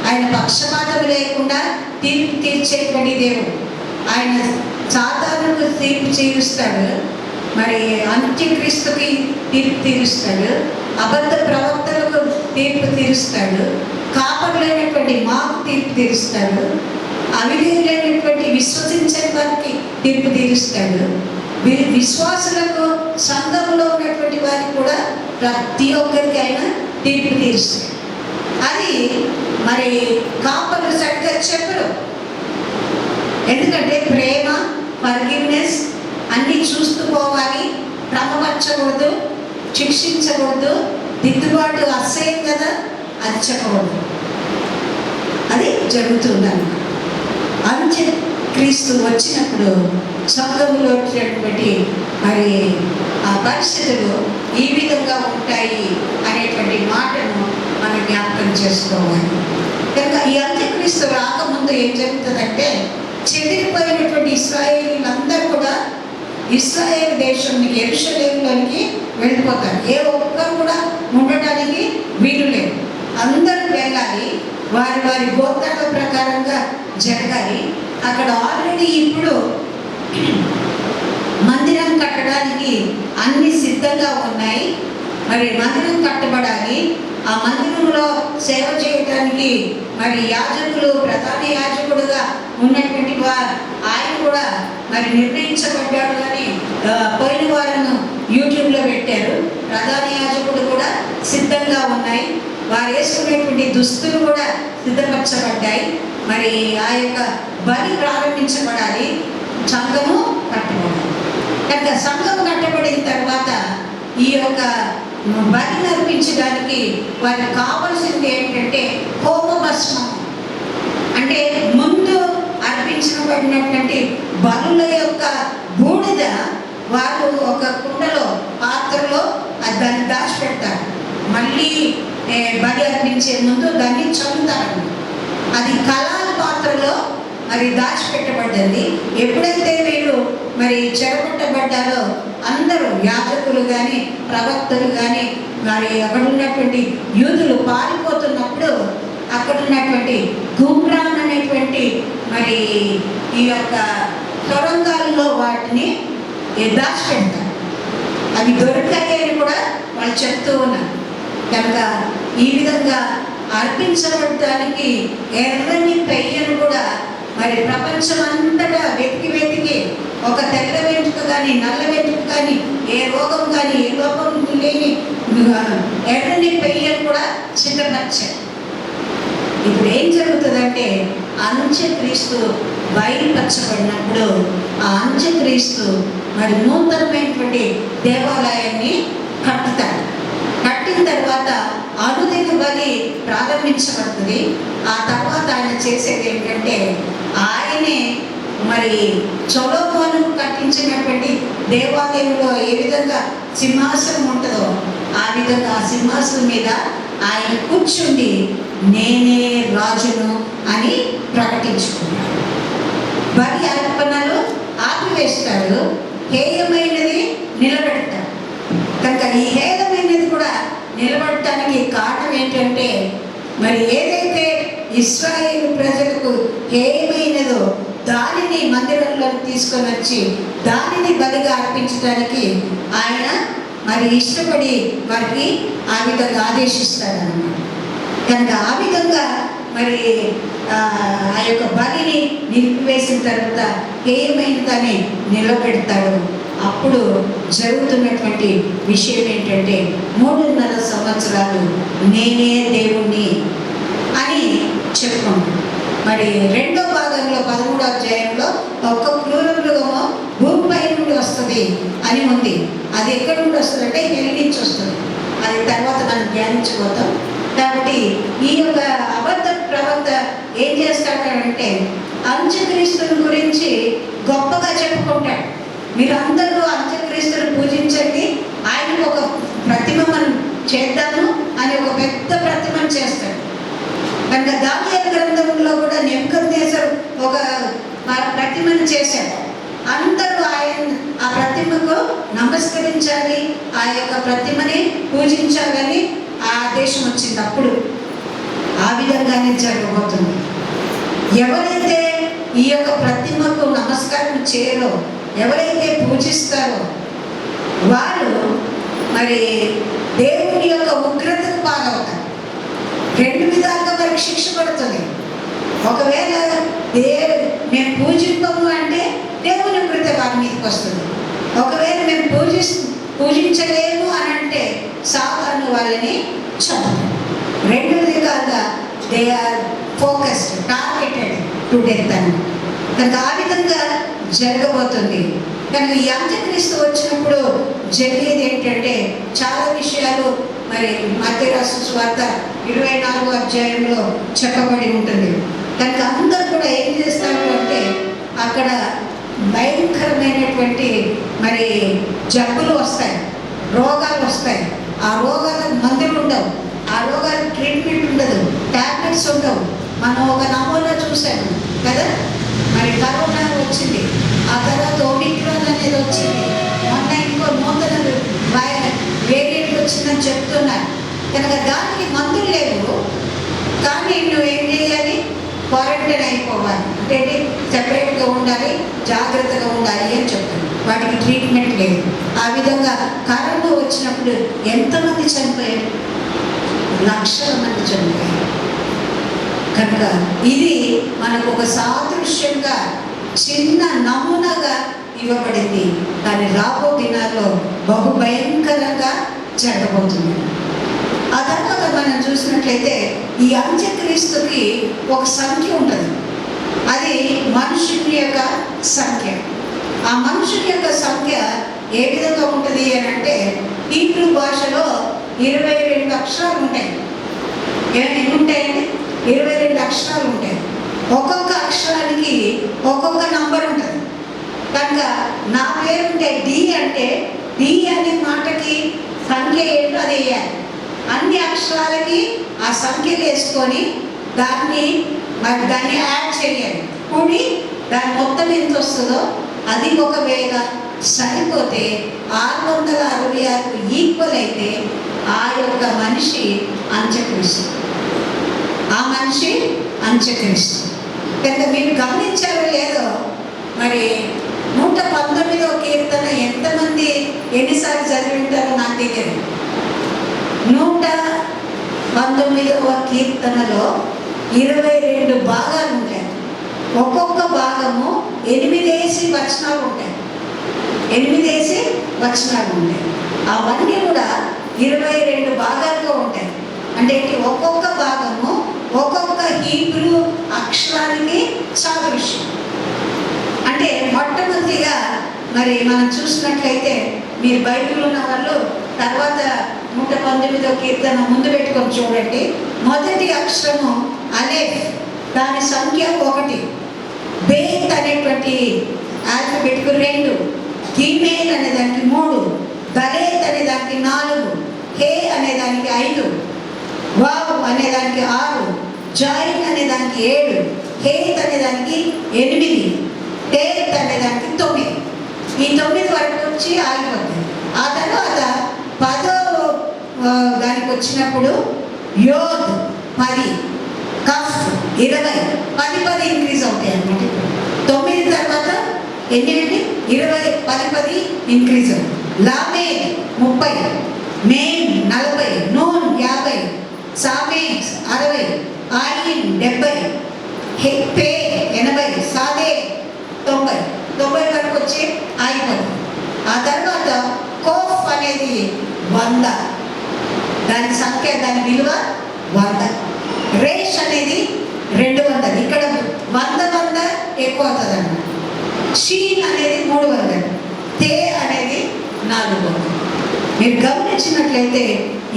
Speaker 1: ఆయన పక్షపాతం లేకుండా తీర్పు తీర్చేటువంటి దేవుడు. ఆయన సాధారణకు తీర్పు తీరుస్తాడు, మరి అంత్యక్రీస్తుకి తీర్పు తీరుస్తాడు, అబద్ధ ప్రవక్తలకు తీర్పు తీరుస్తాడు, కాపరులైనటువంటి మాకు తీర్పు తీరుస్తాడు, అవిధేయులైనటువంటి విశ్వసించే వారికి తీర్పు తీరుస్తాడు, విశ్వాసులకు సంఘంలో ఉన్నటువంటి వారికి కూడా ప్రతి ఒక్కరికి ఆయన తీర్పు తీరుస్తాడు. అది మరి కాపరులు సరిగ్గా చెప్పరు. ఎందుకంటే ప్రేమ, ఫర్గివ్నెస్ అన్నీ చూస్తూ పోవాలి, క్రమపరచకూడదు, శిక్షించకూడదు, దిద్దుబాటు అసహ్యం కదా అది చెప్పకూడదు. అది జరుగుతుందన్నమాట. అంత్యక్రీస్తు వచ్చినప్పుడు సంఘంలో వచ్చినటువంటి మరి ఆ పరిస్థితులు ఈ విధంగా ఉంటాయి అనేటువంటి మాటను చేసుకోవాలి. కనుక ఈ అంత్యక్రీస్తు రాకముందు ఏం జరుగుతుందంటే, చెదిరిపోయినటువంటి ఇశ్రాయేలీలందరూ కూడా ఇశ్రాయేల్ దేశం యెరూషలేములోనికి వెళ్ళిపోతారు. ఏ ఒక్కరు కూడా ఉండటానికి వీలు లేదు. అందరూ వెళ్ళాలి, వారి వారి గోత్రాల ప్రకారంగా జరగాలి. అక్కడ ఆల్రెడీ ఇప్పుడు మందిరం కట్టడానికి అన్ని సిద్ధంగా ఉన్నాయి. మరి మందిరం కట్టబడాలి. ఆ మందిరంలో సేవ చేయడానికి మరి యాజకులు, ప్రధాన యాజకుడుగా ఉన్నటువంటి ఆయన కూడా మరి నిర్ణయించబడ్డాడు అని పోయిన వారం యూట్యూబ్లో పెట్టారు. ప్రధాన యాజకుడు కూడా సిద్ధంగా ఉన్నాయి. వారు వేసుకునేటువంటి దుస్తులు కూడా సిద్ధపరచబడ్డాయి. మరి ఆ యొక్క బలి ప్రారంభించబడాలి, సంఘము కట్టబడాలి. కనుక సంఘం కట్టబడిన తర్వాత ఈ యొక్క బలి నర్పించడానికి వారికి కావాల్సింది ఏంటంటే హోమ భస్మం. అంటే ముందు అర్పించబడినటువంటి బలుల యొక్క బూడిద వారు ఒక కుండలో, పాత్రలో దాన్ని దాచిపెడతారు. మళ్ళీ బలి అర్పించే ముందు దాన్ని చల్లుతారు. అది కలాల పాత్రలో మరి దాచిపెట్టబడ్డది. ఎప్పుడైతే వీళ్ళు మరి చెరగొట్టబడ్డారో అందరూ యాజకులు కానీ, ప్రవక్తలు కానీ, మరి అక్కడ ఉన్నటువంటి యూదులు పారిపోతున్నప్పుడు అక్కడ ఉన్నటువంటి గుమ్రాన్ అనేటువంటి మరి ఈ యొక్క సొరంగాల్లో వాటిని దాచిపెడతారు. అవి దొరికాయి అని కూడా వాళ్ళు చెప్తూ ఉన్నారు. కనుక ఈ విధంగా అర్పించబడటానికి ఎర్రని పెయ్యను కూడా మరి ప్రపంచం అంతటా వెతికి ఒక తెల్ల వెంట్రుక కానీ, నల్ల వెంట్రుక కానీ, ఏ రోగం కానీ, ఏ లోపం లేని ఎర్రని పెయ్యను కూడా సిద్ధపరిచారు. ఇప్పుడు ఏం జరుగుతుందంటే, అంత్యక్రీస్తు బయలుపరచబడినప్పుడు ఆ అంత్యక్రీస్తు మరి నూతనమైనటువంటి దేవాలయాన్ని కట్టుతాడు. కట్టిన తర్వాత అనుదిన బలి ప్రారంభించబడుతుంది. ఆ తర్వాత ఆయన చేసేది ఏంటంటే, ఆయనే మరి సొలొమోను కట్టించినటువంటి దేవాలయంలో ఏ విధంగా సింహాసనం ఉంటుందో ఆ విధంగా ఆ సింహాసనం మీద ఆయన కూర్చుండి నేనే రాజును అని ప్రకటించుకున్నాడు. బలి అర్పణలు ఆపివేస్తాడు, హేయమైనది నిలబెడతాడు. కనుక ఈ హేయమైనది కూడా నిలబడటానికి కారణం ఏంటంటే, మరి ఏదైతే ఇశ్రాయేలు ప్రజలకు హేయమైనదో దానిని మందిరంలో తీసుకొని వచ్చి దానిని బలిగా అర్పించడానికి ఆయన మరి ఇష్టపడి వారికి ఆ విధంగా ఆదేశిస్తాడన్నమాట. కనుక ఆ విధంగా మరి ఆ యొక్క బలిని నిలిపివేసిన తర్వాత హేయమైన దాన్ని నిలబెడతాడు. అప్పుడు జరుగుతున్నటువంటి విషయం ఏంటంటే, 3.5 సంవత్సరాలు నేనే దేవుణ్ణి అని చెప్పుకుంటాం. మరి రెండో భాగంలో 13వ అధ్యాయంలో ఒక్క క్రూర మృగము భూమిపై నుండి వస్తుంది అని ఉంది. అది ఎక్కడి నుండి వస్తుంది అంటే హెల్ నుంచి వస్తుంది. అది తర్వాత మనం ధ్యానించుకోతాం. కాబట్టి ఈ యొక్క అబద్ధ ప్రవక్త ఏం చేస్తాడంటే, అంత్యక్రీస్తుని గురించి గొప్పగా చెప్పుకుంటాడు. మీరు అందరూ అంత్యక్రీస్తుని పూజించండి, ఆయనకు ఒక ప్రతిమ మనం చేద్దాము అని ఒక పెద్ద ప్రతిమను చేస్తాడు. కనుక దానియేలు గ్రంథంలో కూడా నెబుకద్నెజరు ఒక ప్రతిమను చేశాడు. అందరూ ఆ ప్రతిమకు నమస్కరించాలి, ఆ యొక్క ప్రతిమని పూజించాలని ఆ ఆదేశం వచ్చింది. అప్పుడు ఆ విధంగానే జరగబోతుంది. ఎవరైతే ఈ యొక్క ప్రతిమకు నమస్కారం చేయరో, ఎవరైతే పూజిస్తారో వారు మరి దేవుని యొక్క ఉగ్రతకు పాలవుతారు. 2 విధాలుగా వారికి శిక్ష పడుతుంది. ఒకవేళ మేము పూజింపము అంటే దేవుని ఉగ్రత వారి మీదకి వస్తుంది. ఒకవేళ మేము పూజించలేము అని అంటే సాతాను వాళ్ళని చంపుతారు. 2 విధాలుగా they are focused, targeted to death అని. కనుక ఆ విధంగా జరగబోతుంది. కనుక ఈ అంత్యక్రీస్తు వచ్చినప్పుడు జరిగేది ఏంటంటే, చాలా విషయాలు మరి మత్తయి రాసిన సువార్త 24వ అధ్యాయంలో చెప్పబడి ఉంటుంది. కనుక అందరూ కూడా ఏం చేస్తారు అంటే, అక్కడ భయంకరమైనటువంటి మరి జబ్బులు వస్తాయి, రోగాలు వస్తాయి. ఆ రోగాలకు మందులు ఉండవు, ఆ రోగాలకు ట్రీట్మెంట్ ఉండదు. ఉండవు. మనం ఒక నమూనా చూసాము కదా, మరి కరోనా వచ్చింది, ఆ తర్వాత ఒమిక్రాన్ అనేది వచ్చింది, మొన్న ఇంకో నూతన వేరియంట్ వచ్చిందని చెప్తున్నారు. కనుక దానికి మందులు లేవు, కానీ నువ్వేం చేయాలి? క్వారంటైన్ అయిపోవాలి, అంటే సెపరేట్గా ఉండాలి, జాగ్రత్తగా ఉండాలి అని చెప్తాను. వాటికి ట్రీట్మెంట్ లేదు. ఆ విధంగా కరోనా వచ్చినప్పుడు ఎంతమంది చనిపోయారు? లక్షల మంది చనిపోయారు. కనుక ఇది మనకు ఒక సాదృశ్యంగా చిన్న నమూనాగా ఇవ్వబడింది. దాని రాబో దినాల్లో బహు భయంకరంగా జరగబోతుంది. ఆ తర్వాత మనం చూసినట్లయితే ఈ అంత్యక్రీస్తుకి ఒక సంఖ్య ఉంటుంది. అది మనుషుని యొక్క సంఖ్య. ఆ మనుషుని యొక్క సంఖ్య ఏ విధంగా ఉంటుంది అని అంటే, హీబ్రూ భాషలో 22 అక్షరాలు ఉంటాయి. ఎన్ని ఉంటాయండి? 22 అక్షరాలు ఉంటాయి. ఒక్కొక్క అక్షరానికి ఒక్కొక్క నంబర్ ఉంటుంది. కనుక నా పేరు ఉంటే డి అంటే డి అనే మాటకి సంఖ్య ఏంటో అది వేయాలి. అన్ని అక్షరాలకి ఆ సంఖ్యలు వేసుకొని దాన్ని యాడ్ చేయాలి. కూడి దాని మొత్తం ఎంత వస్తుందో అది ఒకవేళ సరిపోతే 666 ఈక్వల్ అయితే ఆ యొక్క మనిషి అంత్యక్రీస్తు. ఆ మనిషి అంత్యక్రీస్తు. కనుక మీరు గమనించారో లేదో, మరి 119వ కీర్తన ఎంతమంది ఎన్నిసార్లు చదివి ఉంటారో నాకు తెలియదు. 119వ కీర్తనలో 22 భాగాలు ఉంటాయి. ఒక్కొక్క భాగము 8 వచనాలు ఉంటాయి. 8 వచనాలు ఉంటాయి. అవన్నీ కూడా 22 భాగాలుగా ఉంటాయి. అంటే ఒక్కొక్క భాగము ఒక్కొక్క హీబ్రూ అక్షరానికి సాదృశ్యం. అంటే మొట్టమొదటిగా మరి మనం చూసినట్లయితే, మీరు బైబిల్ ఉన్న వాళ్ళు తర్వాత 119వ కీర్తన ముందు పెట్టుకొని చూడండి. మొదటి అక్షరము అలెఫ్, దాని సంఖ్య 1. బేత్ అనేటువంటి ఆల్ఫబెట్కు 2, గీమేల్ అనే దానికి 3, దలేత్ అనే దానికి 4, హే అనే దానికి 5, వావ్ అనే దానికి 6, జాయిన్ అనే దానికి 7, హేత్ అనే దానికి 8, టేత్ అనే దానికి 9. ఈ 9 వరకు వచ్చి ఆగిపోతుంది. ఆ తర్వాత 10వ దానికి వచ్చినప్పుడు యోద్ 10, కఫ్ 20, 10 ఇంక్రీజ్ అవుతాయి అన్నమాట. 9 తర్వాత ఎన్ని? 20, 10 ఇంక్రీజ్. లామే 30, మేమ్ 40, నూన్ 50, సామే 60, ఆయిన్ 70, హెప్పే 80, సాదే 90 వరకు వచ్చి ఆగిపోతుంది. ఆ తర్వాత కోఫ్ అనేది 100, దాని సంఖ్య, దాని విలువ 100. రేష్ అనేది 200, ఇక్కడ 100 ఎక్కువ అవుతుంది అన్నమాట. షీన్ అనేది 300, తే అనేది 400. మీరు గమనించినట్లయితే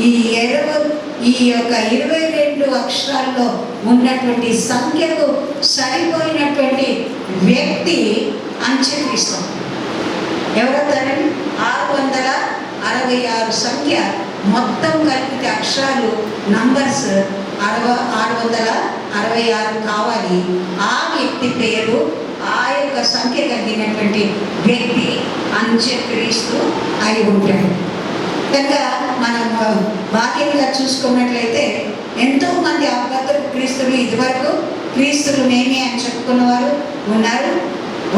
Speaker 1: ఈ యొక్క 22 అక్షరాల్లో ఉన్నటువంటి సంఖ్యకు సరిపోయినటువంటి వ్యక్తి అంత్యక్రీస్తు. ఎవరవుతారండి? 666 సంఖ్య మొత్తం కలిపితే అక్షరాలు నంబర్స్ 666 కావాలి. ఆ వ్యక్తి పేరు, ఆ యొక్క సంఖ్య కలిగినటువంటి వ్యక్తి అంత్యక్రీస్తు అయి ఉంటాడు. కనుక మనం బాహ్యంగా చూసుకున్నట్లయితే ఎంతోమంది అబద్ధ క్రీస్తులు ఇదివరకు క్రీస్తులు మేమే అని చెప్పుకున్నవారు ఉన్నారు,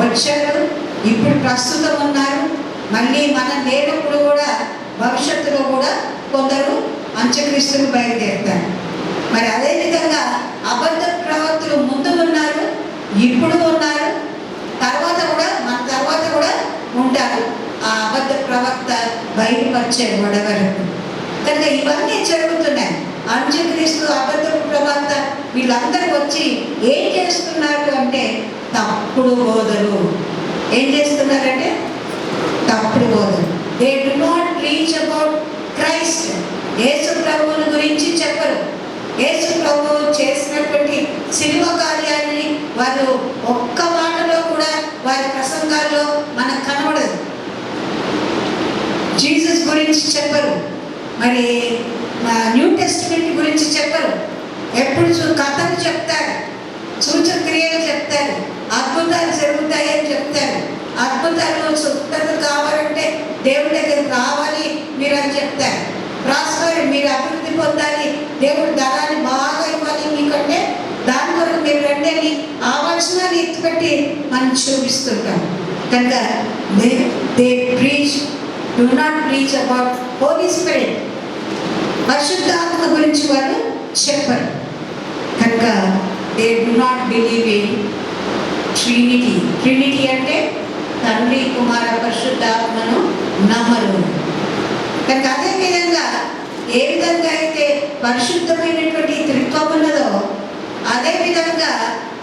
Speaker 1: వచ్చారు, ఇప్పుడు ప్రస్తుతం ఉన్నారు. మళ్ళీ మనం లేనప్పుడు కూడా భవిష్యత్తులో కూడా కొందరు అంత్యక్రీస్తులు బయలుదేరుతారు. మరి అదేవిధంగా అబద్ధ ప్రవక్తలు ముందు ఉన్నారు, ఇప్పుడు ఉన్నారు, మన తర్వాత కూడా ఉంటారు. ఆ అబద్ధ ప్రవక్త బయలుపరిచారు వడవరకు. కనుక ఇవన్నీ జరుగుతున్నాయి. అంత్యక్రీస్తు, అబద్ధ ప్రవక్త వీళ్ళందరూ వచ్చి ఏం చేస్తున్నారు అంటే తప్పుడు బోధలు. ఏం చేస్తున్నారంటే తప్పుడు బోధలు. They do not teach about Christ. యేసు ప్రభువుని గురించి చెప్పరు. యేసు ప్రభువు చేసినటువంటి శిలువ కార్యాన్ని వారు ఒక్క మాటలో కూడా వారి ప్రసంగాల్లో మనకు కనబడదు. జీసస్ గురించి చెప్పరు, మరి న్యూ టెస్టిమెంట్ గురించి చెప్పరు. ఎప్పుడు కథలు చెప్తారు, సూచక్రియలు చెప్తారు, అద్భుతాలు జరుగుతాయని చెప్తారు. అద్భుతాలు సుత్తలు కావాలంటే దేవుడి దగ్గరికి రావాలి మీరు అని చెప్తారు. రాసుకోవాలి, మీరు అభివృద్ధి పొందాలి, దేవుడు ధనాన్ని బాగా ఇవ్వాలి మీకంటే దాని కొరకు మీరు రండి అని ఆవచనాన్ని ఎత్తిపెట్టి మనం చూపిస్తుంటాం. కనుక they preach, do not preach about Holy Spirit, పరిశుద్ధాత్మ గురించి వాళ్ళు చెప్పరు. కనుక they do not believe in Trinity. Trinity అంటే తండ్రి కుమార పరిశుద్ధాత్మను నమ్మరు. కనుక అదేవిధంగా ఏ విధంగా అయితే పరిశుద్ధమైనటువంటి త్రిత్వం ఉన్నదో అదేవిధంగా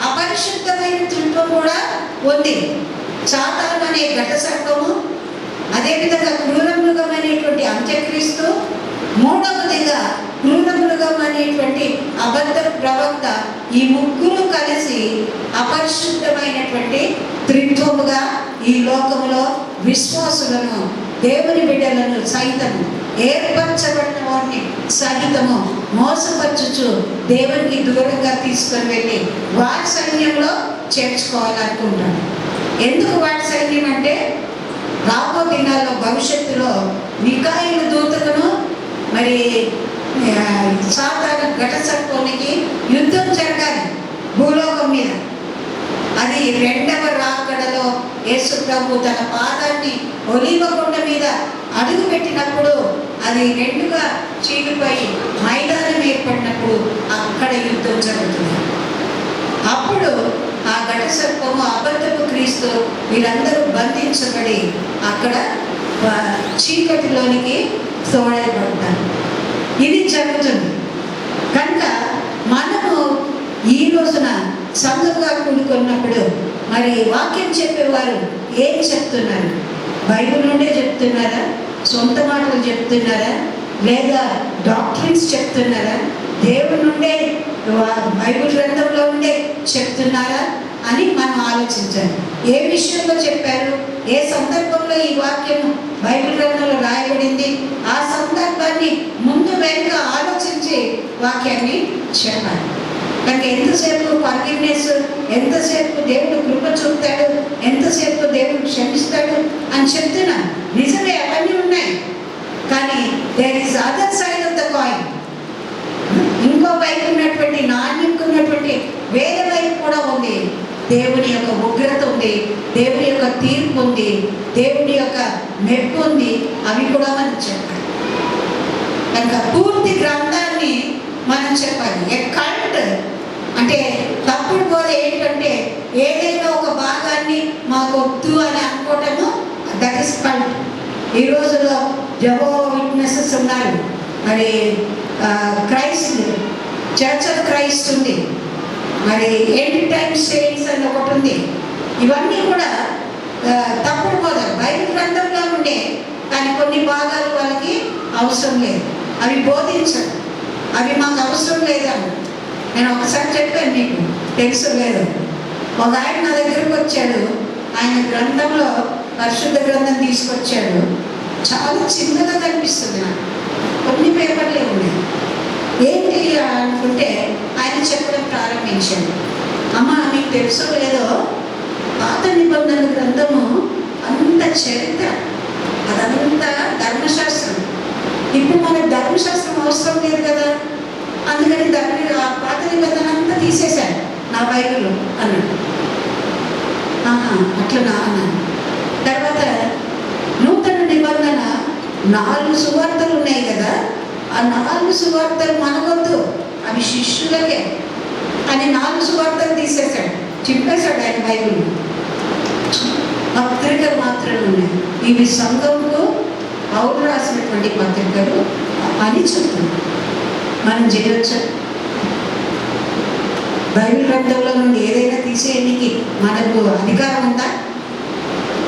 Speaker 1: అపరిశుద్ధమైన త్రిత్వం కూడా ఉంది. సాతాను అనే ఘట సర్పము, అదేవిధంగా క్రూరమృగం అనేటువంటి అంత్యక్రీస్తు, మూడవదిగా క్రూరమృగం అనేటువంటి అబద్ధ ప్రవక్త, ఈ ముగ్గురు కలిసి అపరిశుద్ధమైనటువంటి త్రిత్వముగా ఈ లోకములో విశ్వాసులను, దేవుని బిడ్డలను సైతము, ఏర్పరచబడిన వారిని సహితము మోసపరచుచు దేవునికి దూరంగా తీసుకొని వెళ్ళి వారి సైన్యంలో చేర్చుకోవాలనుకుంటాడు. ఎందుకు వారి సైన్యం అంటే రాబో దినాల్లో భవిష్యత్తులో మిఖాయిలు దూతకును మరి సాతాను ఘట సర్పానికి యుద్ధం జరగాలి భూలోకం మీద. అది రెండవ రాకడలో యేసు ప్రభు తన పాదాన్ని ఒలీవ కొండ మీద అడుగు పెట్టినప్పుడు అది రెండుగా చీలిపోయి మైదానం ఏర్పడినప్పుడు అక్కడ యుద్ధం జరుగుతుంది. అప్పుడు ఆ ఘట సర్పము, అబద్ధపు క్రీస్తు వీరందరూ బంధించబడి అక్కడ చీకటిలోనికి తోడైపడతారు. ఇది జరుగుతుంది. కనుక మనము ఈ రోజున సంఘంగా కూడుకున్నప్పుడు మరి వాక్యం చెప్పేవారు ఏం చెప్తున్నారు? బైబిల్ నుండే చెప్తున్నారా? సొంత మాటలు చెప్తున్నారా? లేదా డాక్టరీన్స్ చెప్తున్నారా? దేవుడి నుండే బైబిల్ గ్రంథంలో ఉండే చెప్తున్నారా అని మనం ఆలోచించాలి. ఏ విషయంలో చెప్పారు, ఏ సందర్భంలో ఈ వాక్యం బైబిల్ గ్రంథంలో రాయబడింది, ఆ సందర్భాన్ని ముందు వెనుక ఆలోచించి వాక్యాన్ని చెప్పాలి. కనుక ఎంతసేపు ఫర్గివ్నెస్, ఎంతసేపు దేవుడు కృప చూపుతాడు, ఎంతసేపు దేవుడు క్షమిస్తాడు అని చెప్తున్నాను. నిజమే, అవన్నీ ఉన్నాయి. కానీ there is other side of the coin. ఇంకో వైపు ఉన్నటువంటి, నాణ్యంకు ఉన్నటువంటి వేద వైపు కూడా ఉంది. దేవుని యొక్క ఉగ్రత ఉంది, దేవుని యొక్క తీర్పు ఉంది, దేవుని యొక్క మెప్పు ఉంది. అవి కూడా మనం చెప్పాలి. కనుక పూర్తి గ్రంథాన్ని మనం చెప్పాలి. ఎక్కడ్ అంటే తప్పుడు బోధ ఏంటంటే ఏదైనా ఒక భాగాన్ని మాకు వద్దు అని అనుకోవటము, దట్ ఇస్ కల్ట్. ఈ రోజుల్లో జెహోవా విట్నెసెస్ ఉన్నారు, మరి క్రైస్ట్, చర్చ్ ఆఫ్ క్రైస్ట్ ఉంది, మరి ఎండ్ టైమ్ సేయింట్స్ అని ఒకటి ఉంది. ఇవన్నీ కూడా తప్పుడు బోధ బైబిల్ గ్రంథంలో ఉండే, కానీ కొన్ని భాగాలు వాళ్ళకి అవసరం లేదు, అవి బోధించరు, అవి మాకు అవసరం లేదని. నేను ఒకసారి చెప్పాను, మీకు తెలుసు లేదు. ఒక ఆయన నా దగ్గరకు వచ్చాడు, ఆయన గ్రంథంలో పరిశుద్ధ గ్రంథం తీసుకొచ్చాడు. చాలా చిన్నగా కనిపిస్తుంది నాకు, కొన్ని పేపర్లే ఉన్నాయి. ఏంటి అనుకుంటే ఆయన చెప్పడం ప్రారంభించాడు. అమ్మ, మీకు తెలుసో లేదో, పాత నిబంధన గ్రంథము అంత చరిత్ర, అదంతా ధర్మశాస్త్రం. ఇప్పుడు మనకు ధర్మశాస్త్రం అవసరం లేదు కదా, అందుకని దాన్ని ఆ పాత నిబంధన అంతా తీసేశాడు నా బైబిల్ అన్నాడు. అట్లా అన్నాను. తర్వాత నూతన నిబంధన 4 సువార్తలు ఉన్నాయి కదా, ఆ 4 సువార్తలు మనకొద్దు, అవి శిష్యులకే అని 4 సువార్తలు తీసేశాడు, చింపేశాడు ఆయన బైబిల్. పత్రికలు మాత్రమే ఉన్నాయి. ఇవి సంఘంకు పౌలు రాసినటువంటి పత్రికలు అని చెప్తుంది. మనం చేయవచ్చు. బైబిల్ గ్రంథంలో నుండి ఏదైనా తీసేయడానికి మనకు అధికారం ఉందా?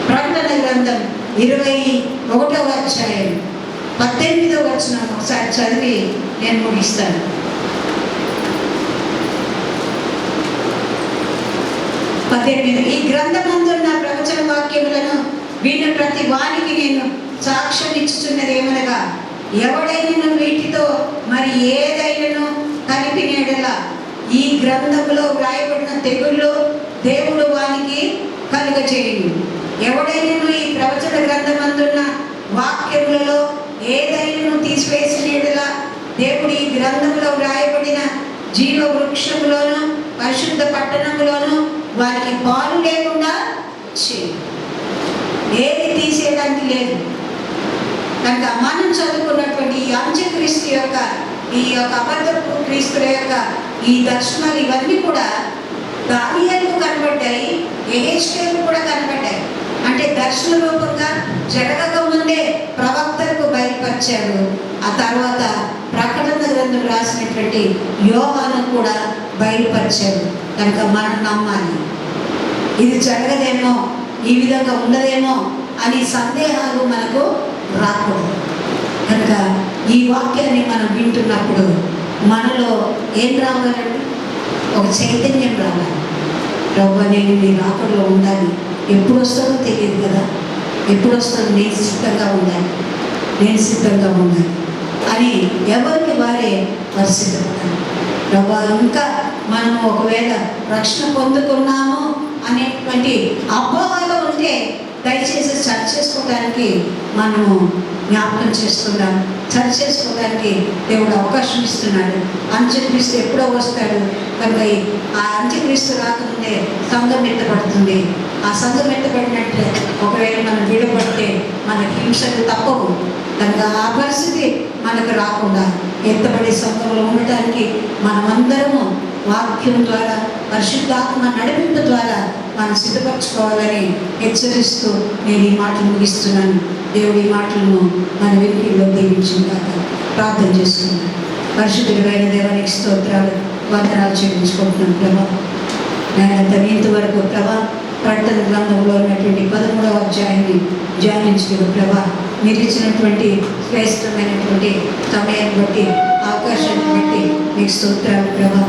Speaker 1: ప్రకటన గ్రంథం 21వ అధ్యాయం 18వ వచనం ఒకసారి చదివి నేను ముగిస్తాను. ఈ గ్రంథమందున్న ప్రవచన వాక్యములను విని ప్రతి వానికి నేను సాక్ష్యం ఇచ్చుచున్నది ఏమనగా, ఎవడైనా వీటితో మరి ఏదైనా కలిపిన ఈ గ్రంథంలో వ్రాయబడిన తెగుళ్ళు దేవుడు వానికి కలుగజేయును. ఎవడైనా ఈ ప్రవచన గ్రంథమందున్న వాక్యములలో ఏదైనా తీసివేసిన యెడల దేవుడు ఈ గ్రంథంలో వ్రాయబడిన జీవ వృక్షములోను పరిశుద్ధ పట్టణములోను వారికి పాలు లేకుండా చేయు. ఏది తీసేయడానికి లేదు. కనుక మనం చదువుకున్నటువంటి ఈ అంత్యక్రీస్తు యొక్క ఈ యొక్క అబద్ధపు క్రీస్తుల యొక్క ఈ దర్శనాలు ఇవన్నీ కూడా దానియేలుకు కనబడ్డాయి, యెహెజ్కేలుకు కూడా కనబడ్డాయి. అంటే దర్శన రూపంగా జరగక ముందే ప్రవక్తలకు బయలుపరిచాడు. ఆ తర్వాత ప్రకటన గ్రంథం రాసినటువంటి యోహాను కూడా బయలుపరిచాడు. కనుక మనం నమ్మాలి. ఇది జరగదేమో, ఈ విధంగా ఉండదేమో అని సందేహాలు మనకు రాకూడదు. కనుక ఈ వాక్యాన్ని మనం వింటున్నప్పుడు మనలో ఏం రావాలండి? ఒక చైతన్యం రావాలి. ప్రభువా, నేను నీ రాకడలో ఉండాలి. ఎప్పుడు వస్తానో తెలియదు కదా, ఎప్పుడు వస్తానో నేను సిద్ధంగా ఉండాలి అని ఎవరికి వారే పరిస్థితున్నారు. ప్రభువా, ఇంకా మనము ఒకవేళ రక్షణ పొందుకున్నాము అనేటువంటి అపోహలో ఉంటే దయచేసి సరి చేసుకోవడానికి మనము జ్ఞాపకం చేస్తున్నాం. సరి చేసుకోవడానికి దేవుడు అవకాశం ఇస్తున్నాడు. అంత్యక్రీస్తు ఎప్పుడో వస్తాడు. కనుక ఆ అంత్యక్రీస్తు రాకముందే సంఘం ఎత్తబడుతుంది. ఆ సంఘం ఎత్తబడినట్లే ఒకవేళ మనం విడబడితే మనకి హింసలు తప్పవు. కనుక ఆ పరిస్థితి మనకు రాకుండా ఎత్తబడే సంఘంలో ఉండటానికి మనమందరము వాక్యం ద్వారా పరిశుద్ధాత్మ నడిపింపు ద్వారా మనం సిద్ధపరచుకోవాలని హెచ్చరిస్తూ నేను ఈ మాటలు ముగిస్తున్నాను. దేవుడి ఈ మాటలను మన వెనుకల్లో దీవించుగాక. ప్రార్థన చేసుకున్నాను. పరిశుద్ధుడైన దేవానికి స్తోత్రాలు, వందనాలు చెల్లించుకుంటున్నాను. ప్రభా, నేను ఇంతవరకు ప్రభా ప్రకటన గ్రంథంలో ఉన్నటువంటి 13వ అధ్యాయాన్ని ధ్యానించలేదు. ప్రభా, మీరు ఇచ్చినటువంటి శ్రేష్టమైనటువంటి సమయాన్ని బట్టి, అవకాశాన్ని బట్టి మీకు స్తోత్రాలు. ప్రభా,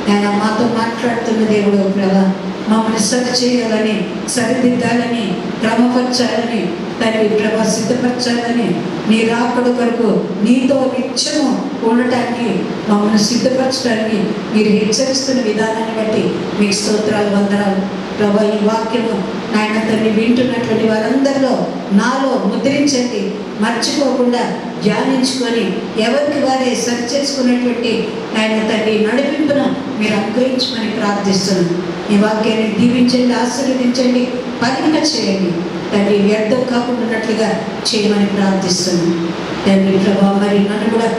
Speaker 1: నేను మాతో మాట్లాడుతున్న దేవుడు ప్రభా, మమ్మల్ని సరి చేయాలని, సరిదిద్దాలని, క్రమపరచాలని, తండ్రి ప్రభా సిద్ధపరచాలని, నీ రాకడ కొరకు నీతో నిత్యము ఉండటానికి మమ్మల్ని సిద్ధపరచడానికి మీరు హెచ్చరిస్తున్న విధానాన్ని బట్టి మీకు స్తోత్రాలు, వందనాలు. ప్రభా, ఈ వాక్యము నాయన తండ్రి వింటున్నటువంటి వారందరిలో నాలో ముద్రించండి. మర్చిపోకుండా ధ్యానించుకొని ఎవరికి వారే సరి చేసుకునేటువంటి నాయన తండ్రి నడిపింపును మీరు అనుగ్రహించమని ప్రార్థిస్తున్నాను. ఈ వాక్యాన్ని దీవించండి, ఆశీర్వదించండి, పలిక చేయండి తండ్రి. వ్యర్థం కాకుండా చేయమని ప్రార్థిస్తున్నాను తండ్రి. ప్రభా, మరి నన్ను కూడా